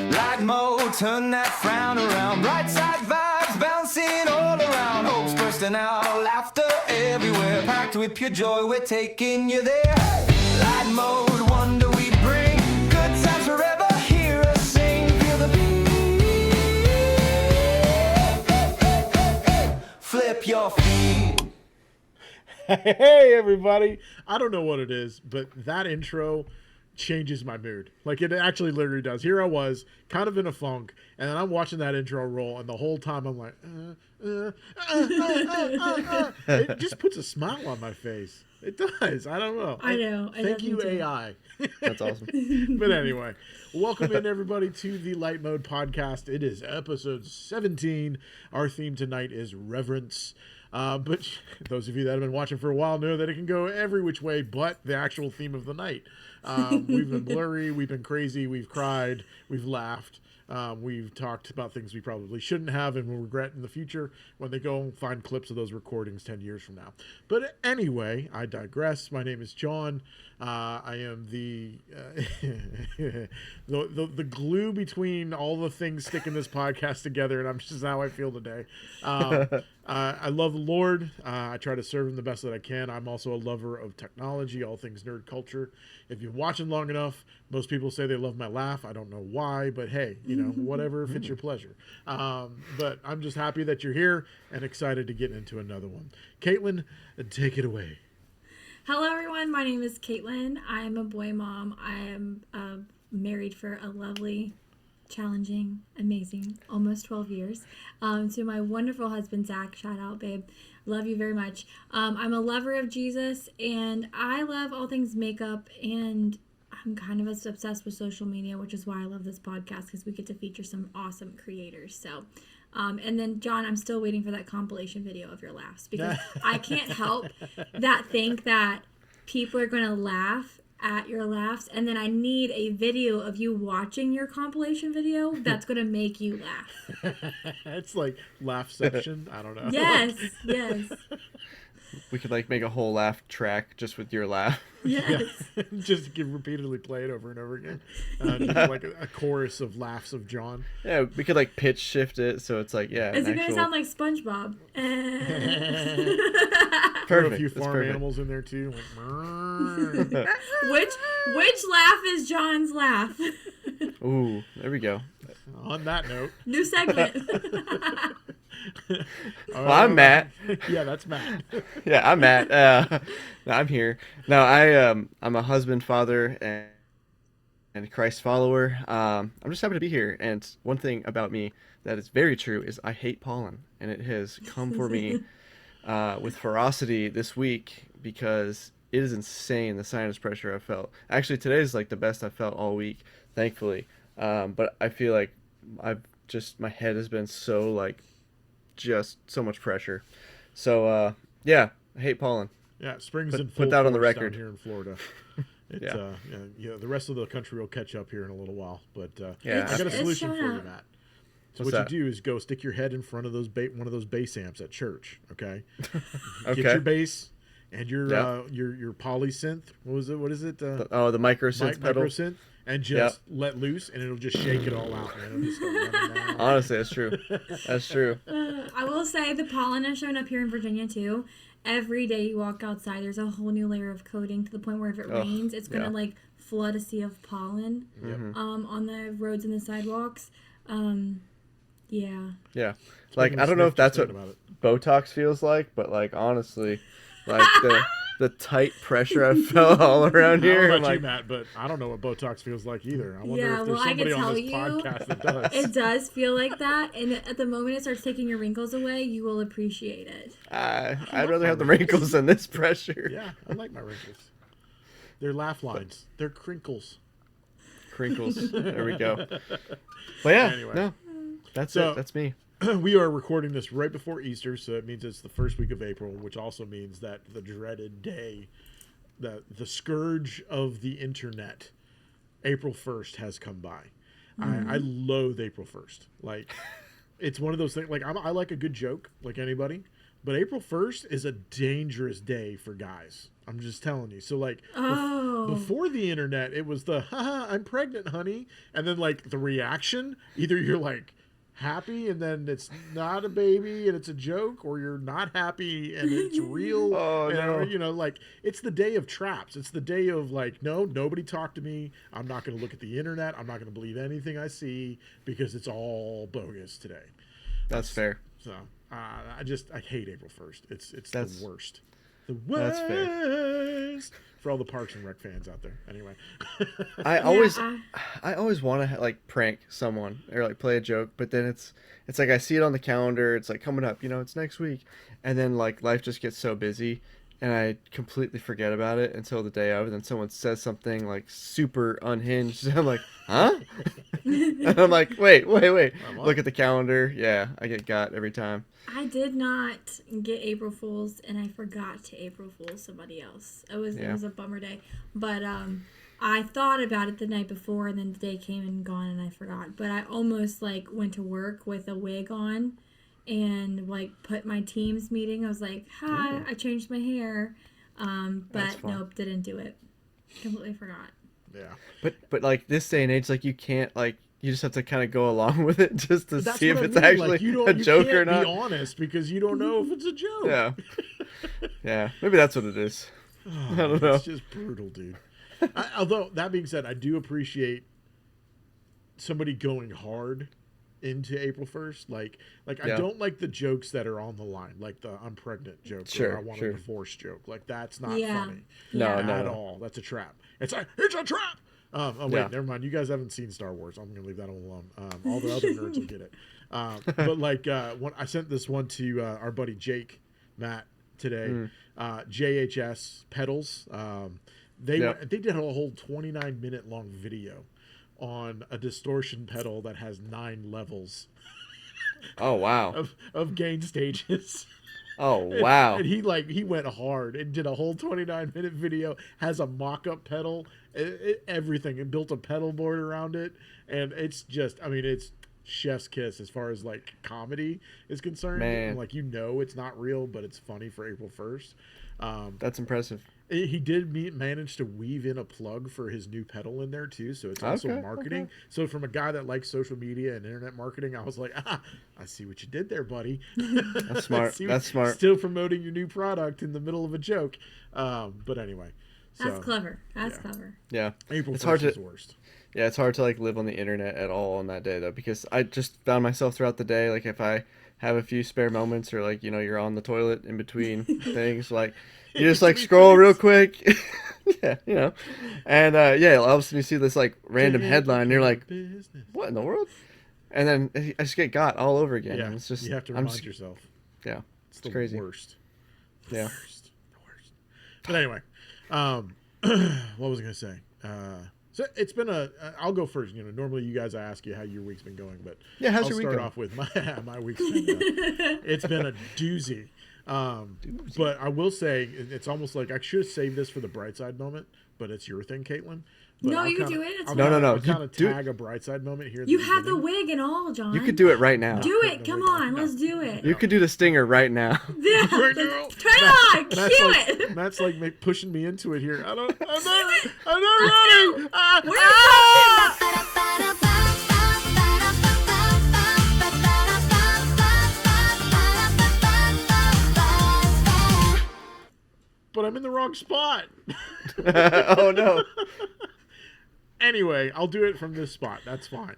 LightMode, turn that frown around. Bright side vibes bouncing all around. Hopes bursting out, laughter everywhere. Packed with pure joy, we're taking you there. LightMode, wonder we bring. Good times forever, hear us sing. Feel the beat. Flip your feet. Hey everybody, I don't know what it is, but that intro changes my mood. Like, it actually literally does. Here I was kind of in a funk, and then I'm watching that intro roll, and the whole time I'm like it just puts a smile on my face. It does. I don't know. I know. Thank you, AI. That's awesome. But anyway, welcome in everybody to the LightMode Podcast. It is episode 17. Our theme tonight is Reverence. But those of you that have been watching for a while know that it can go every which way but the actual theme of the night. We've been blurry, we've been crazy, we've cried, we've laughed. We've talked about things we probably shouldn't have and will regret in the future when they go and find clips of those recordings 10 years from now. But anyway, I digress. My name is John. I am the glue between all the things sticking this podcast together, and I'm just how I feel today. I love the Lord. I try to serve him the best that I can. I'm also a lover of technology, all things nerd culture. If you're watching long enough, most people say they love my laugh. I don't know why, but hey, whatever fits your pleasure. But I'm just happy that you're here and excited to get into another one. Katelyn, take it away. Hello, everyone. My name is Katelyn. I am a boy mom. I am married for a lovely, challenging, amazing, almost 12 years. To my wonderful husband, Zach. Shout out, babe. Love you very much. I'm a lover of Jesus, and I love all things makeup, and I'm kind of obsessed with social media, which is why I love this podcast, because we get to feature some awesome creators. So, and then, John, I'm still waiting for that compilation video of your laughs, because I can't help think that people are going to laugh at your laughs, and then I need a video of you watching your compilation video that's going to make you laugh. It's like Laughception. I don't know. Yes. We could make a whole laugh track just with your laugh. Yes. Yeah. Just repeatedly play it over and over again. Just like a chorus of laughs of John. Yeah, we could pitch shift it so it's Is it going to sound like SpongeBob? Perfect. A few farm animals in there too. Which laugh is John's laugh? Ooh, there we go. On that note, new segment. Well, I'm Matt. Yeah, that's Matt. Yeah, I'm Matt. No, I'm here. No, I'm a husband, father, and Christ follower. I'm just happy to be here. And one thing about me that is very true is I hate pollen, and it has come for me with ferocity this week because it is insane the sinus pressure I've felt. Actually, today is the best I've felt all week, thankfully. But I feel like my head has been so just so much pressure. So yeah, I hate pollen. Yeah, spring's in full put that on the force record down here in Florida. It's, yeah. The rest of the country will catch up here in a little while. But yeah, I got a solution for you, Matt. So What's what that? you do is go stick your head in front of one of those bass amps at church. Okay. Okay. Get your bass and your polysynth. What is it? The microsynth pedal. Microsynth, and just let loose, and it'll just shake it all out, man. It'll just start running down. Honestly, that's true. That's true. I will say the pollen has shown up here in Virginia too. Every day you walk outside, there's a whole new layer of coating to the point where if it rains, it's gonna flood a sea of pollen on the roads and the sidewalks. Yeah. Yeah. I don't know if that's what Botox feels like, but honestly, the tight pressure I felt all around here. I don't know about you, Matt, but I don't know what Botox feels like either. I wonder if there's somebody on this podcast that does. It does feel like that, and at the moment it starts taking your wrinkles away, you will appreciate it. I'd rather have the wrinkles than this pressure. Yeah, I like my wrinkles. They're laugh lines. They're crinkles. Crinkles. There we go. But yeah, anyway. No, that's it. That's me. We are recording this right before Easter, so it means it's the first week of April, which also means that the dreaded day, the scourge of the internet, April 1st has come by. Mm-hmm. I loathe April 1st. It's one of those things. I like a good joke, like anybody, But April 1st is a dangerous day for guys. I'm just telling you. So like before the internet, it was the haha, I'm pregnant, honey. And then like the reaction, either you're like happy and then it's not a baby and it's a joke, or you're not happy and it's real. You know, like it's the day of traps. It's the day of like, no, nobody talk to me. I'm not going to look at the internet. I'm not going to believe anything I see because it's all bogus today. That's fair. So I hate April 1st. It's the worst. The worst. That's fair. For all the Parks and Rec fans out there. Anyway. I always want to like prank someone or like play a joke, but then it's like I see it on the calendar. It's like coming up, you know, it's next week, and then like life just gets so busy, and I completely forget about it until the day of. And then someone says something like super unhinged. And I'm like, huh? And I'm like, wait. Look at the calendar. Yeah, I get got every time. I did not get April Fool's, and I forgot to April Fool's somebody else. It was a bummer day. But I thought about it the night before, and then the day came and gone, and I forgot. But I almost like went to work with a wig on and like put my Teams meeting. I was like, hi, I changed my hair. But nope, didn't do it. Completely forgot. Yeah. But like this day and age, like you can't like, you just have to kind of go along with it just to see if it's actually a joke or not. You can't be honest because you don't know if it's a joke. Yeah. Yeah. Maybe that's what it is. I don't know. It's just brutal, dude. Although, that being said, I do appreciate somebody going hard into April 1st. Like I don't like the jokes that are on the line, like the I'm pregnant joke or I want a divorce joke. Like that's not funny. No, at all. That's a trap. It's a trap. Never mind. You guys haven't seen Star Wars. I'm gonna leave that alone. All the other nerds will get it. But like when I sent this one to our buddy Jake Matt today, JHS pedals. They did a whole 29-minute long video on a distortion pedal that has 9 levels. Oh wow! of gain stages. Oh wow! And he went hard and did a whole 29-minute video. Has a mock-up pedal, everything, and built a pedal board around it. And it's just, I mean, it's chef's kiss as far as like comedy is concerned. Man. And, like, you know, it's not real, but it's funny for April 1st. That's impressive. He did manage to weave in a plug for his new pedal in there too, so it's also marketing. Okay. So from a guy that likes social media and internet marketing, I was like, I see what you did there, buddy. That's smart. That's smart. Still promoting your new product in the middle of a joke. But anyway. That's clever. That's clever. Yeah. April 1st is the worst. Yeah, it's hard to like live on the internet at all on that day though, because I just found myself throughout the day, like if I have a few spare moments or like, you know, you're on the toilet in between things, like you just like scroll real quick. Yeah, you know. And all of a sudden you see this like random headline and you're like, what in the world? And then I just get got all over again. Yeah, and it's just, you have to remind yourself. Yeah, it's the crazy. Worst. Yeah. The worst. But anyway, what was I going to say? So it's been I'll go first. You know, normally you guys, I ask you how your week's been going, but how's I'll your week start going? off with my week's been it's been a doozy. But I will say it's almost like I should have saved this for the bright side moment, but it's your thing, Caitlin. But no, you can do it. It's no. I'll kind of tag a bright side moment here. You have the wig and all, John. You could do it right now. Do it. Come on, let's do it. You could do the stinger right now. Yeah. Right now. Turn it on. Cue it. Matt's like pushing me into it here. I'm not ready. But I'm in the wrong spot. Oh no. Anyway, I'll do it from this spot. That's fine.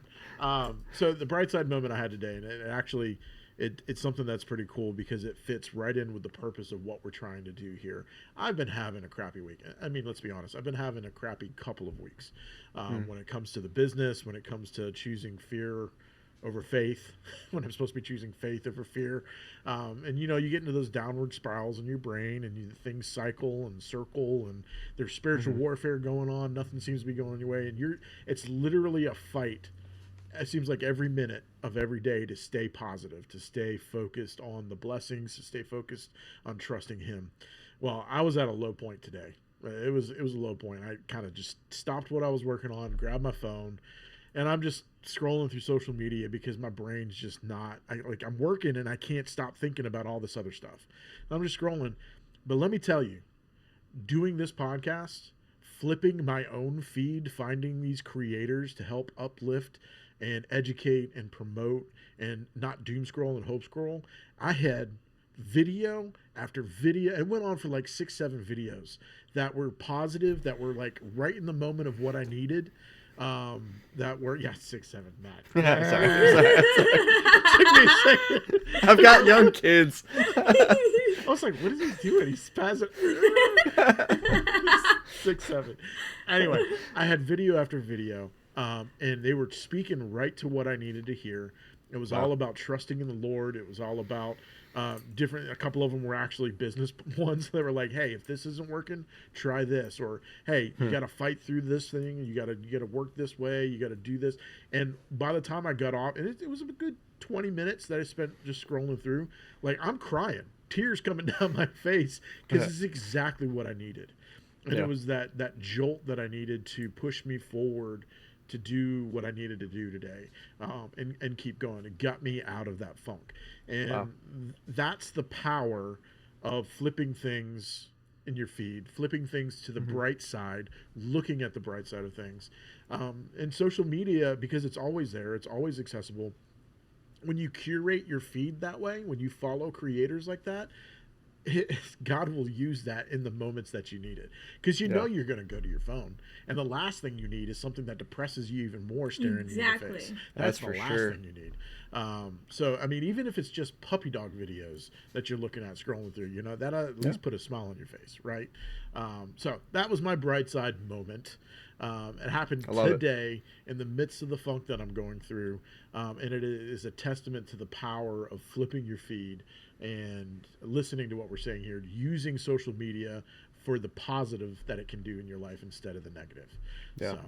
So the bright side moment I had today, and it actually, it's something that's pretty cool because it fits right in with the purpose of what we're trying to do here. I've been having a crappy week. I mean, let's be honest. I've been having a crappy couple of weeks when it comes to the business, when it comes to choosing fear over faith, when I'm supposed to be choosing faith over fear. And, you know, you get into those downward spirals in your brain and things cycle and circle and there's spiritual warfare going on. Nothing seems to be going your way. And it's literally a fight. It seems like every minute of every day to stay positive, to stay focused on the blessings, to stay focused on trusting him. Well, I was at a low point today. It was a low point. I kind of just stopped what I was working on, grabbed my phone, and I'm just scrolling through social media because my brain's just not. I'm working and I can't stop thinking about all this other stuff. I'm just scrolling, but let me tell you, doing this podcast, flipping my own feed, finding these creators to help uplift and educate and promote and not doom scroll and hope scroll. I had video after video. It went on for like 6-7 videos that were positive, that were like right in the moment of what I needed. That were 6-7, Matt. Sorry. Took me a second. I've got young kids. I was like, what is he doing? He's spazzing. 6-7. Anyway, I had video after video, and they were speaking right to what I needed to hear. It was all about trusting in the Lord. It was all about different. A couple of them were actually business ones that were like, "Hey, if this isn't working, try this," or "Hey, you got to fight through this thing. You got to work this way. You got to do this." And by the time I got off, and it was a good 20 minutes that I spent just scrolling through. Like, I'm crying, tears coming down my face because this is exactly what I needed, and it was that jolt that I needed to push me forward to do what I needed to do today, and keep going. It got me out of that funk. And that's the power of flipping things in your feed, flipping things to the bright side, looking at the bright side of things. And social media, because it's always there, it's always accessible. When you curate your feed that way, when you follow creators like that, God will use that in the moments that you need it, because you know you're going to go to your phone, and the last thing you need is something that depresses you even more, staring you in the face. That's the last thing you need. So I mean, even if it's just puppy dog videos that you're looking at scrolling through, that at least put a smile on your face, right? So that was my bright side moment. It happened today in the midst of the funk that I'm going through, and it is a testament to the power of flipping your feed and listening to what we're saying here, using social media for the positive that it can do in your life instead of the negative. So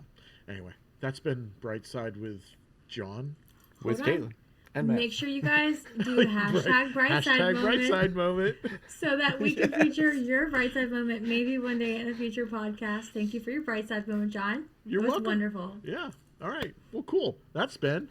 anyway, that's been Bright Side with John. With Katelyn. And Matt. Make sure you guys do hashtag Bright Side moment so that we can feature your Bright Side moment maybe one day in a future podcast. Thank you for your Bright Side moment, John. You're welcome. It was wonderful. Yeah. All right. Well, cool. That's been.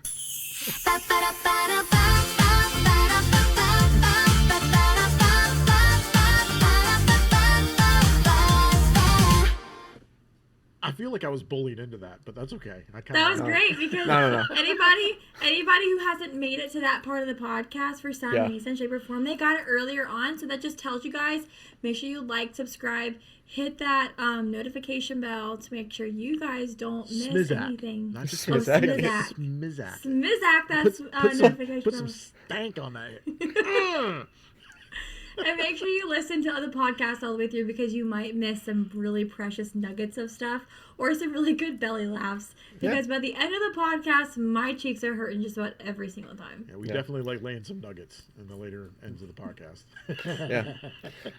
I feel like I was bullied into that, but that's okay. That was great because anybody who hasn't made it to that part of the podcast for some reason, shape, or form, they got it earlier on. So that just tells you guys, make sure you like, subscribe, hit that notification bell to make sure you guys don't miss anything. Not just Smizak. Smizak, that's notification bell. Put some stank on that. And make sure you listen to other podcasts all the way through, because you might miss some really precious nuggets of stuff or some really good belly laughs. Because by the end of the podcast, my cheeks are hurting just about every single time. Yeah, we definitely like laying some nuggets in the later ends of the podcast.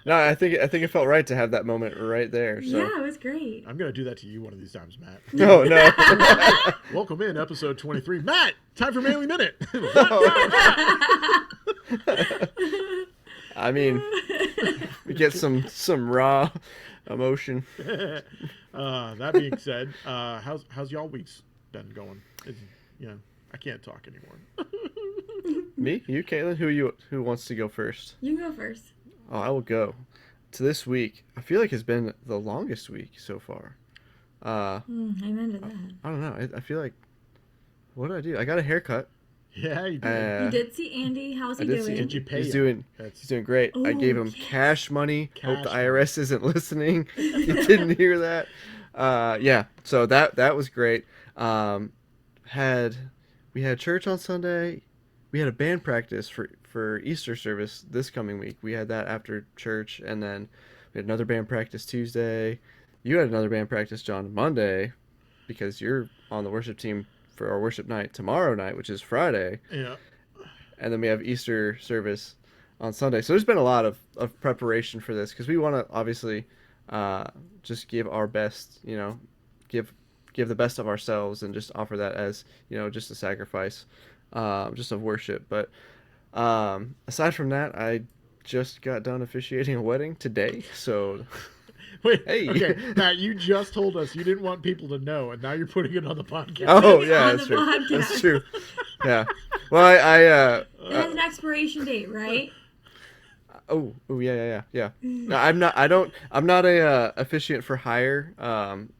No, I think it felt right to have that moment right there. So. Yeah, it was great. I'm gonna do that to you one of these times, Matt. No. Welcome in episode 23. Matt, time for Manly Minute. I mean, we get some raw emotion. That being said, how's y'all weeks been going? I can't talk anymore. Me? You, Katelyn? Who wants to go first? You go first. Oh, I will go. To this week, I feel like it's been the longest week so far. Amen to that. I don't know. I feel like, what did I do? I got a haircut. Yeah, you did. You did see Andy. How's he doing? Did you pay He's him? doing great. Oh, I gave him cash money. Hope the money. IRS isn't listening. He didn't hear that. So that was great. We had church on Sunday. We had a band practice for Easter service this coming week. We had that after church, and then we had another band practice Tuesday. You had another band practice, John, Monday, because you're on the worship team for our worship night tomorrow night, which is Friday. Yeah. And then we have Easter service on Sunday. So there's been a lot of preparation for this, because we want to obviously just give our best, give the best of ourselves and just offer that as, just a sacrifice, just of worship. But aside from that, I just got done officiating a wedding today. So Wait, Hey. okay, Matt, you just told us you didn't want people to know, and now you're putting it on the podcast. Oh It's yeah, on that's the true. podcast. That's true. Yeah. Well, It has an expiration date, right? yeah. No, I'm not a officiant for hire.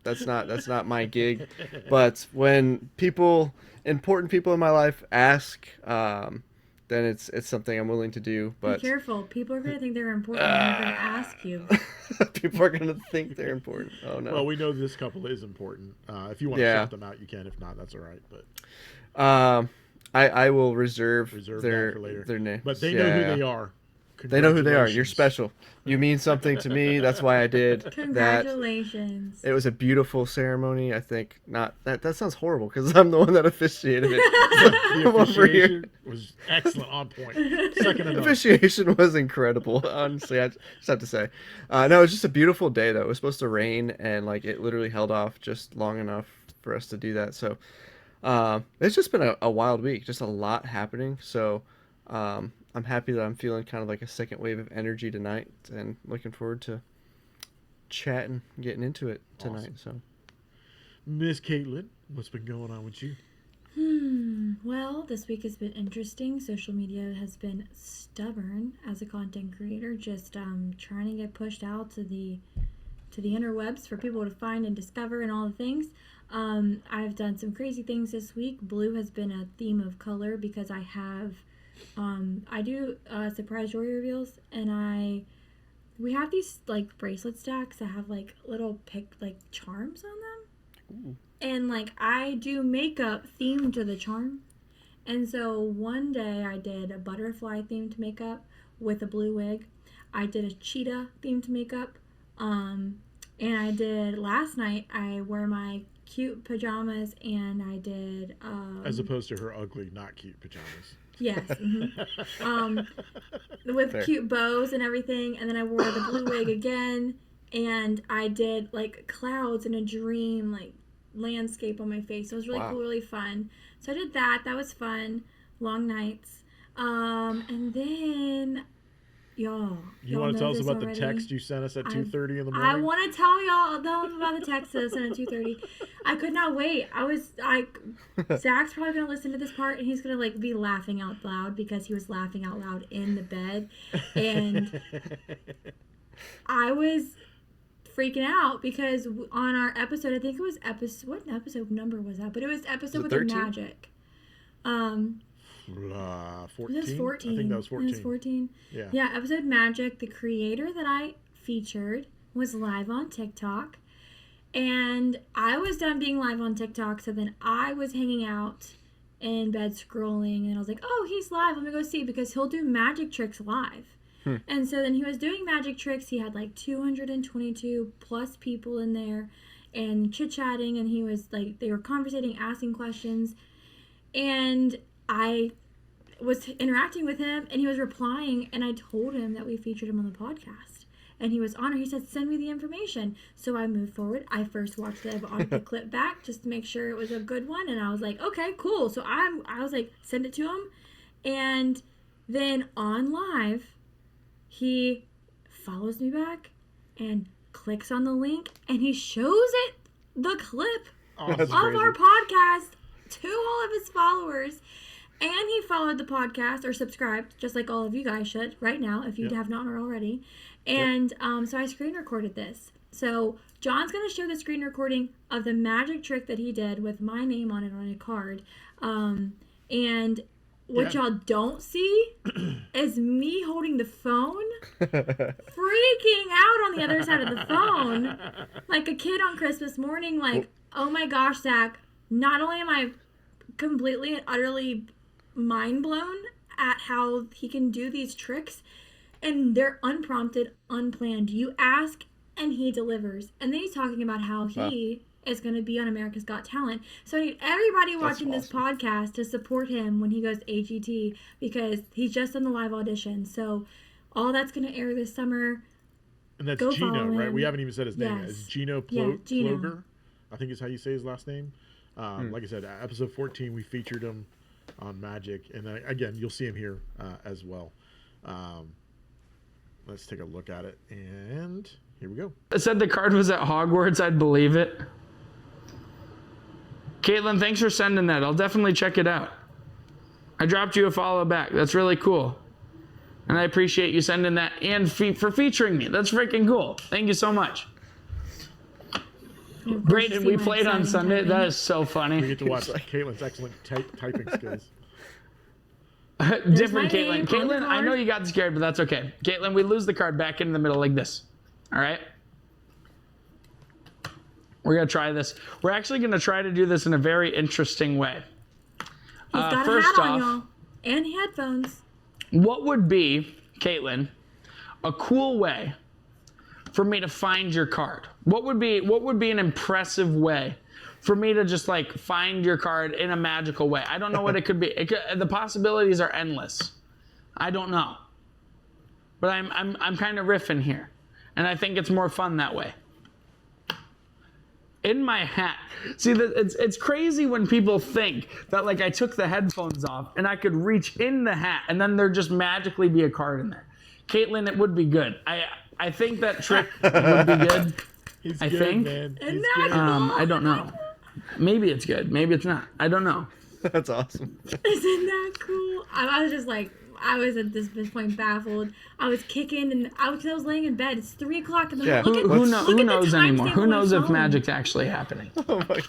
That's not my gig. But when important people in my life ask, then it's something I'm willing to do. Be But careful. People are going to think they're important and they're going to ask you. people are gonna think they're important. Oh no. Well, we know this couple is important. If you want to shout them out, you can. If not, that's all right. But I will reserve that their for later. their names. But they know who they are. They know who they are. You're Congratulations. special. You mean something to me. That's why I did that. Congratulations. It was a beautiful ceremony. I think not that sounds horrible because I'm the one that officiated it. The I'm over here. officiation was excellent, on point. Second enough. Officiation was incredible. Honestly, I just have to say. No, it was just a beautiful day though. It was supposed to rain and like it literally held off just long enough for us to do that. So it's just been a wild week. Just a lot happening. So I'm happy that I'm feeling kind of like a second wave of energy tonight and looking forward to chatting, getting into it tonight. Awesome. So, Miss Katelyn, what's been going on with you? Well, this week has been interesting. Social media has been stubborn as a content creator, just trying to get pushed out to the interwebs for people to find and discover and all the things. I've done some crazy things this week. Blue has been a theme of color because I have I do surprise jewelry reveals, and we have these like bracelet stacks that have like little charms on them. Ooh. And like I do makeup themed to the charm. And so one day I did a butterfly themed makeup with a blue wig. I did a cheetah themed makeup. And I did last night I wear my cute pajamas, and I did As opposed to her ugly, not cute pajamas. Yes. Mm-hmm. With Fair. cute bows and everything. And then I wore the blue wig again. And I did like clouds and a dream like landscape on my face. So it was really cool, really fun. So I did that. That was fun. Long nights. And then y'all Want to tell us about already? the text you sent us at 2:30 in the morning? I want to tell y'all about the text that I sent at 2:30. I could not wait. Zach's probably going to listen to this part, and he's going to like be laughing out loud because he was laughing out loud in the bed. And I was freaking out because on our episode, I think it was what episode number was that? But it was episode with 13? the magic. 14. It was 14. I think that was 14. It was 14. Yeah. Yeah, episode Magic, the creator that I featured was live on TikTok. And I was done being live on TikTok, so then I was hanging out in bed scrolling, and I was like, oh, he's live. Let me go see, because he'll do magic tricks live. And so then he was doing magic tricks. He had like 222 plus people in there and chit-chatting, and he was like, they were conversating, asking questions. And I was interacting with him, and he was replying, and I told him that we featured him on the podcast, and he was honored. He said, send me the information. So I moved forward. I first watched the clip back just to make sure it was a good one, and I was like, okay, cool. So I was like, send it to him. And then on live, he follows me back and clicks on the link, and he shows the clip Awesome. of our podcast to all of his followers. And he followed the podcast or subscribed, just like all of you guys should right now if you have not already. And so I screen recorded this. So John's going to show the screen recording of the magic trick that he did with my name on it on a card. And what y'all don't see is me holding the phone, freaking out on the other side of the phone, like a kid on Christmas morning, like, oh my gosh, Zach, not only am I completely and utterly mind blown at how he can do these tricks, and they're unprompted, unplanned. You ask and he delivers. And then he's talking about how he is going to be on America's Got Talent. So I need everybody watching this podcast to support him when he goes AGT, because he's just done the live audition. So all that's going to air this summer. And that's Go Geno, follow right? him. We haven't even said his name yet. Yes. It's Geno Geno. Ploeger, I think is how you say his last name. Like I said, episode 14, we featured him on Magic. And then, again, you'll see him here as well. let's take a look at it. And here we go. I said the card was at Hogwarts, I'd believe it. Katelyn, thanks for sending that. I'll definitely check it out. I dropped you a follow back. That's really cool. And I appreciate you sending that and for featuring me. That's freaking cool. Thank you so much. Great, and we played on Sunday. That is so funny. We get to watch Katelyn's excellent typing skills. Different Katelyn. Katelyn, I know you got scared, but that's okay. Katelyn, we lose the card back in the middle like this. All right? We're going to try this. We're actually going to try to do this in a very interesting way. He's got a hat on, y'all. And headphones. What would be, Katelyn, a cool way for me to find your card? What would be an impressive way for me to just like find your card in a magical way? I don't know what it could be. The possibilities are endless. I don't know. But I'm kind of riffing here. And I think it's more fun that way. In my hat. See, it's crazy when people think that like I took the headphones off and I could reach in the hat and then there just magically be a card in there. Katelyn, it would be good. I think that trick would be good. He's I good, think. man. Isn't He's that good. cool? I don't know. Maybe it's good. Maybe it's not. I don't know. That's awesome. Isn't that cool? I was just like, I was at this point baffled. I was kicking and I was laying in bed. It's 3 o'clock in the morning. Who Look at knows the anymore? timestamp Who on my knows if phone. magic's actually happening? Oh my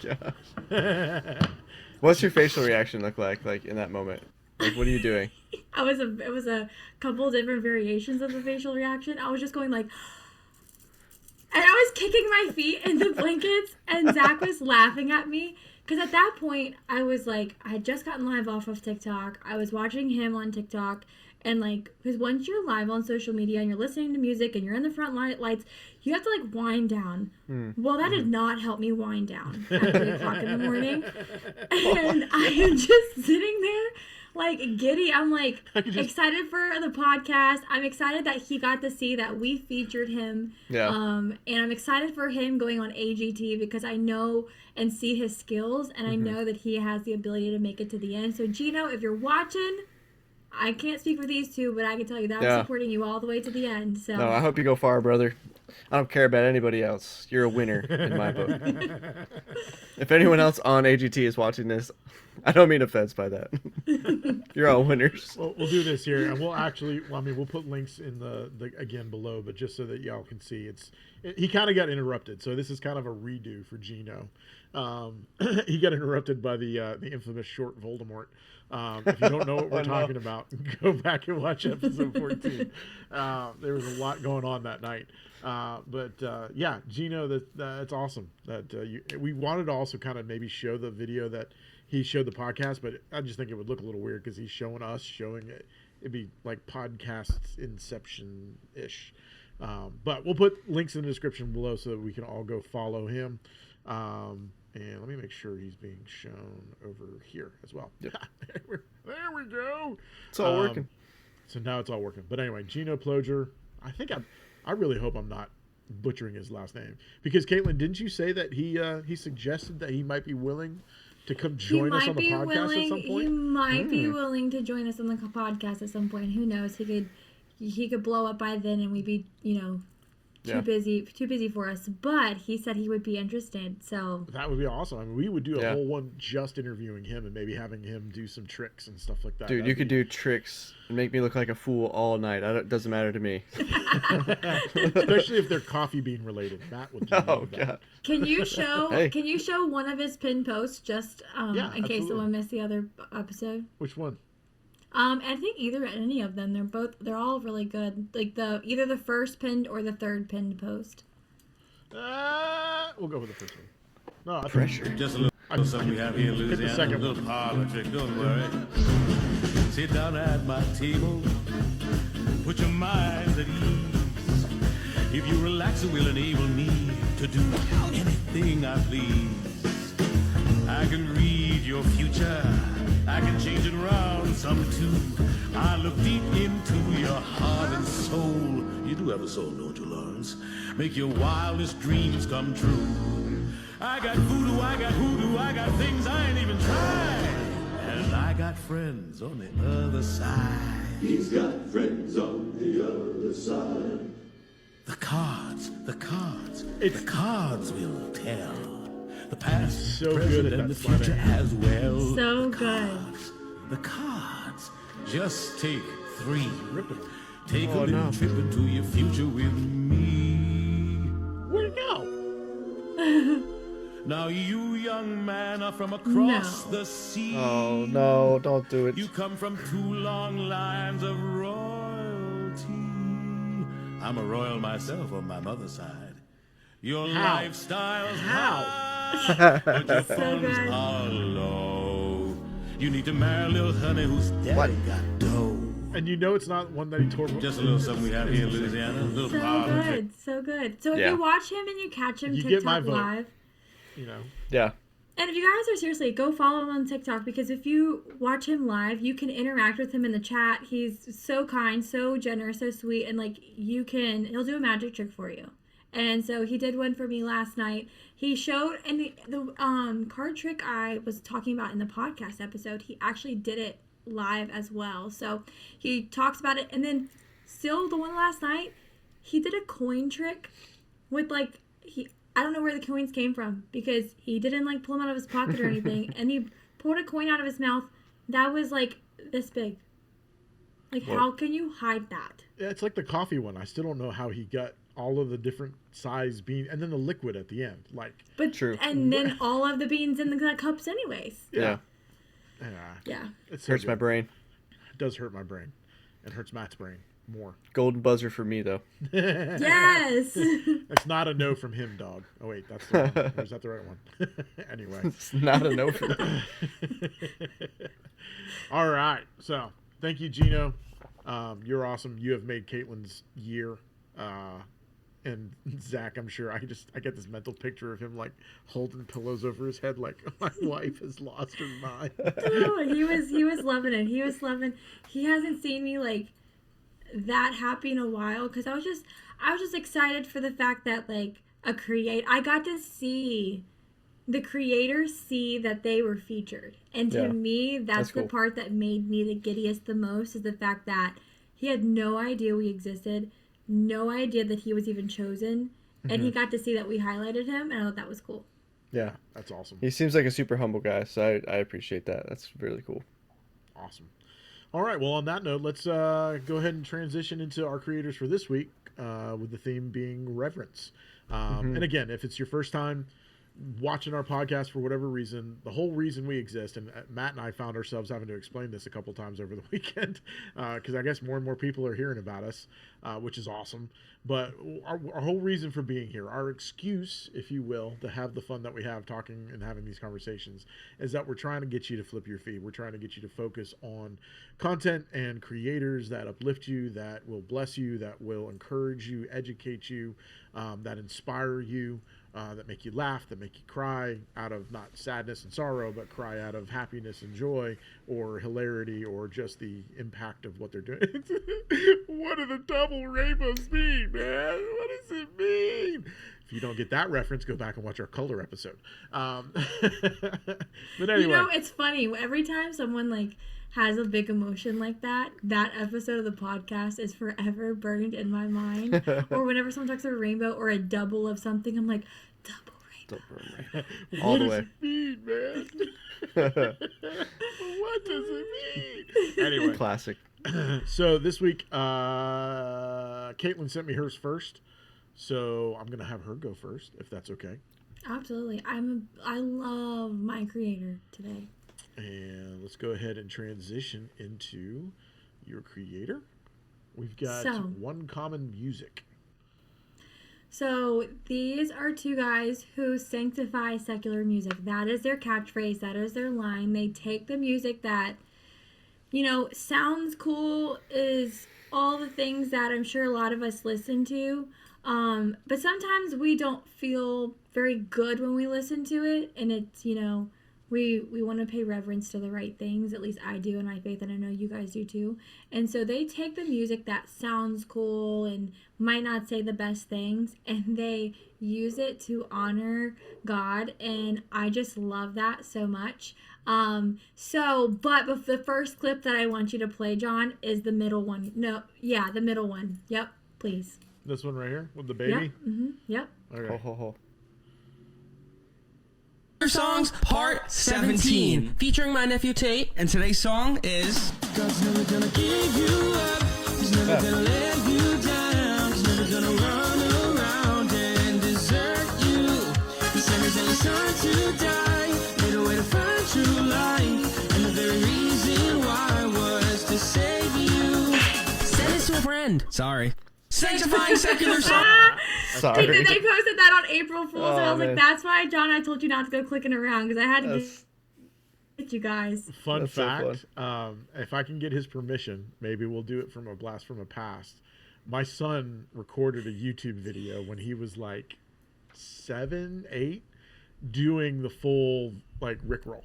god. What's your facial reaction look like in that moment? Like, what are you doing? It was a couple different variations of the facial reaction. I was just going like, and I was kicking my feet in the blankets, and Zach was laughing at me. Because at that point, I was like, I had just gotten live off of TikTok. I was watching him on TikTok. And like, because once you're live on social media and you're listening to music and you're in the front lights, you have to like wind down. Well, that did not help me wind down at 3 o'clock in the morning. And I am just sitting there like giddy. I'm like excited for the podcast. I'm excited that he got to see that we featured him. Yeah. And I'm excited for him going on AGT because I know and see his skills and I know that he has the ability to make it to the end. So Geno, if you're watching, I can't speak for these two, but I can tell you that I'm supporting you all the way to the end. So No, I hope you go far, brother. I don't care about anybody else. You're a winner in my book. If anyone else on AGT is watching this, I don't mean offense by that. You're all winners. Well, we'll do this here, and we'll put links in the again below, but just so that y'all can see, he kind of got interrupted, so this is kind of a redo for Geno. He got interrupted by the infamous short Voldemort. If you don't know what we're talking about, go back and watch episode 14. There was a lot going on that night. Yeah, Geno, that's awesome. We wanted to also kind of maybe show the video that he showed the podcast, but I just think it would look a little weird because he's showing us showing it. It'd be like podcast inception-ish. But we'll put links in the description below so that we can all go follow him. And let me make sure he's being shown over here as well. Yep. There we go. It's all working. So now it's all working. But anyway, Geno Ploeger. I really hope I'm not butchering his last name. Because Katelyn, didn't you say that he suggested that he might be willing to come join us on the podcast at some point? He might be willing to join us on the podcast at some point. Who knows? He could blow up by then and we'd be, too busy for us, but he said he would be interested, so that would be awesome. I mean, we would do a whole one just interviewing him and maybe having him do some tricks and stuff like that. Dude, you could do tricks and make me look like a fool all night. It doesn't matter to me. Especially if they're coffee bean related. That would be God. Can you show one of his pinned posts just in case someone missed the other episode? Which one? I think any of them. They're all really good. Like either the first pinned or the third pinned post. We'll go with the first one. No, I Pressure. Just a little something we have here in Louisiana. second A little parlor trick, don't worry. Sit down at my table. Put your mind at ease. If you relax, it will enable me to do anything I please. I can read your future. I can change it around some too. I look deep into your heart and soul. You do have a soul, don't you, Lawrence? Make your wildest dreams come true. I got voodoo, I got hoodoo, I got things I ain't even tried. And I got friends on the other side. He's got friends on the other side. The cards will tell. The past, So present, good at and that the future sleight as well. So good. The cards. Just take 3. Take Oh, a little no. trip into your future with me. Where'd it go? Now you, young man, are from across No. the sea. Oh no, don't do it. You come from 2 long lines of royalty. I'm a royal myself on my mother's side. Your How? lifestyle's How? high, but your funds good. are low. You need to marry a little honey who's daddy got dough. And you know it's not one that he tore. Just a little something we have here in Louisiana. A little So parlor trick. good. So good. So if Yeah. you watch him and you catch him You get my TikTok vote. live, You know. Yeah. and if you guys are seriously, go follow him on TikTok, because if you watch him live, you can interact with him in the chat. He's so kind, so generous, so sweet, and like he'll do a magic trick for you. And so he did one for me last night. He showed, and the card trick I was talking about in the podcast episode, he actually did it live as well. So he talks about it, and then still the one last night, he did a coin trick with I don't know where the coins came from, because he didn't like pull them out of his pocket or anything, and he pulled a coin out of his mouth that was like this big. Like, how can you hide that? Yeah, it's like the coffee one. I still don't know how he got all of the different size beans, and then the liquid at the end. Like, But True. and then all of the beans in the cups, anyways. Yeah. Yeah. It's so Hurts my good. brain. It does hurt my brain. It hurts Matt's brain more. Golden buzzer for me though. Yes. It's not a no from him, dog. Oh wait, that's the one. Or is that the right one? Anyway. It's not a no for me. All right. So thank you, Geno. You're awesome. You have made Katelyn's year. And Zach, I'm sure I get this mental picture of him like holding pillows over his head, like my wife has lost her mind. Oh, he was loving it. He hasn't seen me like that happy in a while, because I was just excited for the fact that like I got to see the creators see that they were featured. And to Yeah. me, that's the cool. part that made me the giddiest the most, is the fact that he had no idea we existed, no idea that he was even chosen, and he got to see that we highlighted him, and I thought that was cool. Yeah. That's awesome. He seems like a super humble guy, so I appreciate that. That's really cool. Awesome. All right. Well, on that note, let's go ahead and transition into our creators for this week, with the theme being Reverence. And again, if it's your first time watching our podcast for whatever reason, the whole reason we exist, and Matt and I found ourselves having to explain this a couple times over the weekend, because I guess more and more people are hearing about us, which is awesome. But our whole reason for being here, our excuse, if you will, to have the fun that we have talking and having these conversations, is that we're trying to get you to flip your feed. We're trying to get you to focus on content and creators that uplift you, that will bless you, that will encourage you, educate you, that inspire you, that make you laugh, that make you cry out of not sadness and sorrow, but cry out of happiness and joy, or hilarity, or just the impact of what they're doing. What do the double rainbows mean, man? What does it mean? If you don't get that reference, go back and watch our color episode. But anyway. You know, it's funny. Every time someone like has a big emotion like that episode of the podcast is forever burned in my mind. Or whenever someone talks about a rainbow or a double of something, I'm like, double rainbow. All the What way. does it mean, man? What does it mean? Anyway, Classic. so this week, Katelyn sent me hers first, so I'm gonna have her go first, if that's okay. Absolutely. I love my creator today. And let's go ahead and transition into your creator. We've got So- OneCommonMusic. So these are two guys who sanctify secular music. That is their catchphrase. That is their line. They take the music that, sounds cool, is all the things that I'm sure a lot of us listen to. But sometimes we don't feel very good when we listen to it. And it's, we want to pay reverence to the right things. At least I do in my faith, and I know you guys do too. And so they take the music that sounds cool and might not say the best things, and they use it to honor God, and I just love that so much. But the first clip that I want you to play, John, is the middle one. No, yeah, the middle one. Yep, please. This one right here with the baby? Yep. Mm-hmm. Yep. Okay. Songs Part 17, featuring my nephew Tate, and today's song is God's never gonna give you up, he's never gonna let you down, he's never gonna run around and desert you. He sent his only son to die, made a way to find true life, and the very reason why was to save you. Send this to a friend. Sorry. Sanctifying secular song. Sorry. They posted that on April Fool's, and I was man. like, that's why, John, I told you not to go clicking around, because I had to get you guys. Fun That's so fact, if I can get his permission, maybe we'll do it from a blast from a past. My son recorded a YouTube video when he was like 7, 8, doing the full like Rickroll.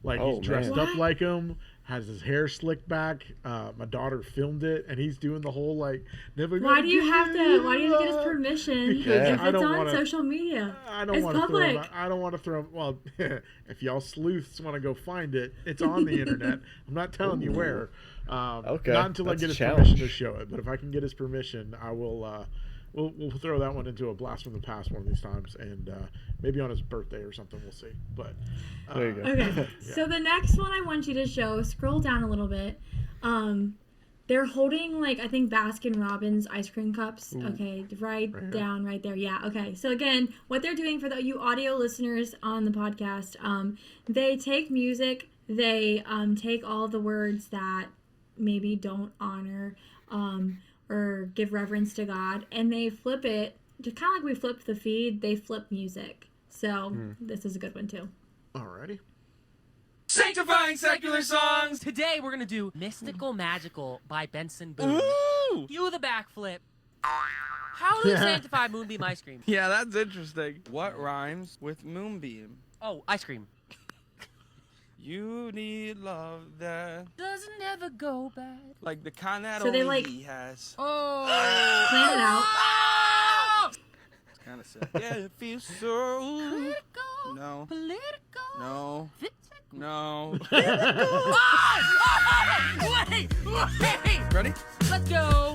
Like he's dressed up like him, has his hair slicked back. My daughter filmed it, and he's doing the whole like. Why do you have to get his permission? Because if I it's don't on wanna- social media, I don't it's want to throw public. him. I don't want to throw him. Well, if y'all sleuths want to go find it, it's on the internet. I'm not telling you where. Okay, Not until I that's get a his challenge. permission to show it. But if I can get his permission, I will. We'll throw that one into a blast from the past one of these times, and maybe on his birthday or something. We'll see. But There you go. Okay, so the next one I want you to show, scroll down a little bit. They're holding, like, I think Baskin Robbins ice cream cups. Okay, right down right there. Yeah, okay. So again, what they're doing for you audio listeners on the podcast, they take music, they take all the words that maybe don't honor or give reverence to God, and they flip it, just kind of like we flip the feed, they flip music. So this is a good one too. alrighty. Sanctifying secular songs. Today we're gonna do Mystical Magical by Benson Boone. Ooh. Cue the backflip. How do you sanctify Moonbeam ice cream? Yeah, that's interesting. What rhymes with moonbeam? Oh, ice cream. You need love that, Doesn't ever go bad. like the kind that So they, only like- he has. Oh. Plan it out. It's kind of sick. Yeah, it feels so. Political. No. Political. No. Physical. No. Wait. Ready? Let's go.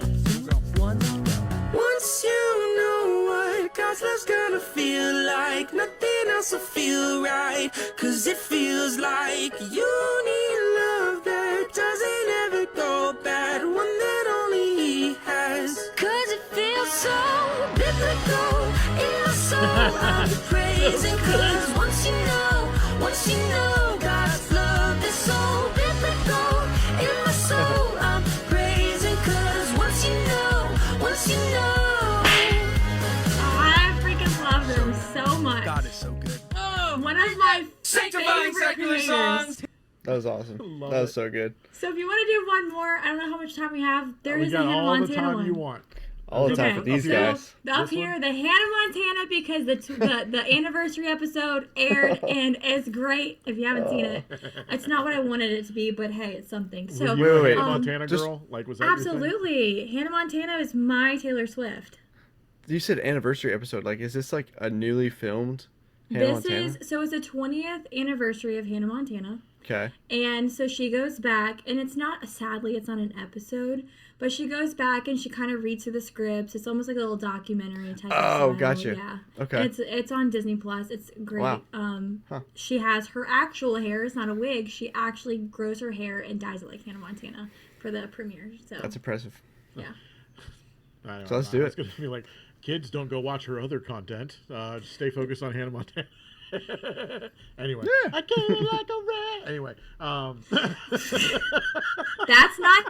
Once you know what God's love's gonna feel like, nothing else will feel right, 'cause it feels like you need love that doesn't ever go bad, one that only he has, 'cause it feels so biblical in my soul. I'll be praising, 'cause once you know God's love is so biblical in my soul. I'm praising, 'cause once you know. I freaking love them so much. God is so good. One of my Sanctifying favorite secular creators. songs. That was awesome. Love That was it. so good. So if you want to do one more, I don't know how much time we have. There We is a got Hannah all the Montana time one. you want. All the time for these so guys. up This here, one? the Hannah Montana, because the anniversary episode aired and it's great. If you haven't seen it, it's not what I wanted it to be, but hey, it's something. So Were you a wait. Hannah Montana just- girl? Like, was that your thing? absolutely, Hannah Montana is my Taylor Swift. You said anniversary episode. Like, is this like a newly filmed Hannah This Montana? is so it's the 20th anniversary of Hannah Montana. Okay. And so she goes back, and it's not an episode, but she goes back and she kind of reads through the scripts. It's almost like a little documentary type Oh, of style. gotcha. Yeah. Okay. And it's on Disney Plus. It's great. Wow. She has her actual hair. It's not a wig. She actually grows her hair and dyes it like Hannah Montana for the premiere. So That's impressive. yeah. I don't So let's know. do It's it. gonna be like, kids, don't go watch her other content. Just stay focused on Hannah Montana. Anyway, I came like a rat. Anyway, That's not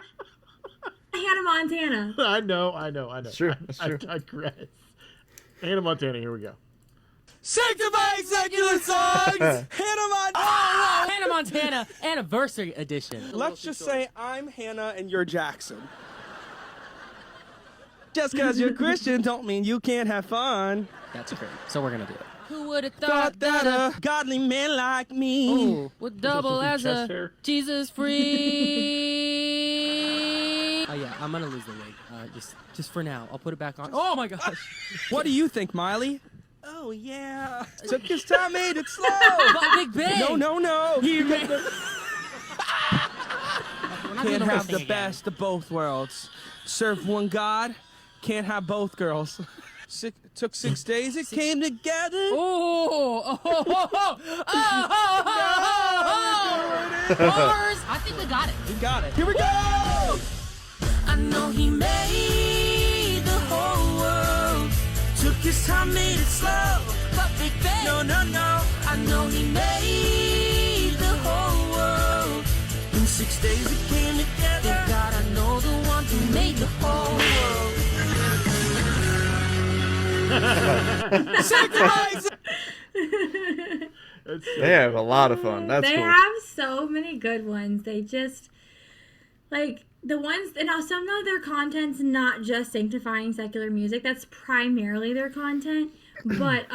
Hannah Montana. I know. It's true. That's true. I digress. Hannah Montana. Here we go. Sanctifying secular songs. Hannah Montana. Hannah Montana Anniversary Edition. Let's just say I'm Hannah and you're Jackson. Just because you're Christian don't mean you can't have fun. That's great. So we're gonna do it. Who would have Thought that a godly man like me would double as chest a hair? Jesus free? Oh yeah, I'm gonna lose the wig. Just for now. I'll put it back on. Oh my gosh. What do you think, Miley? Oh yeah. Took his time, made it slow. But Big Bang. No. He We're not doing can't the have thing the again. best of both worlds. Serve one God, can't have both girls. Took 6 days, it came together. Bars. I think we got it. We got it. Here we go. I know he made the whole world. Took his time, made it slow. But Big Bang. No. I know he made the whole world. In 6 days it came together. God, I know the one who made the whole world. They have a lot of fun. That's they cool. have so many good ones. They just like the ones, and now some of their content's not just sanctifying secular music. That's primarily their content, but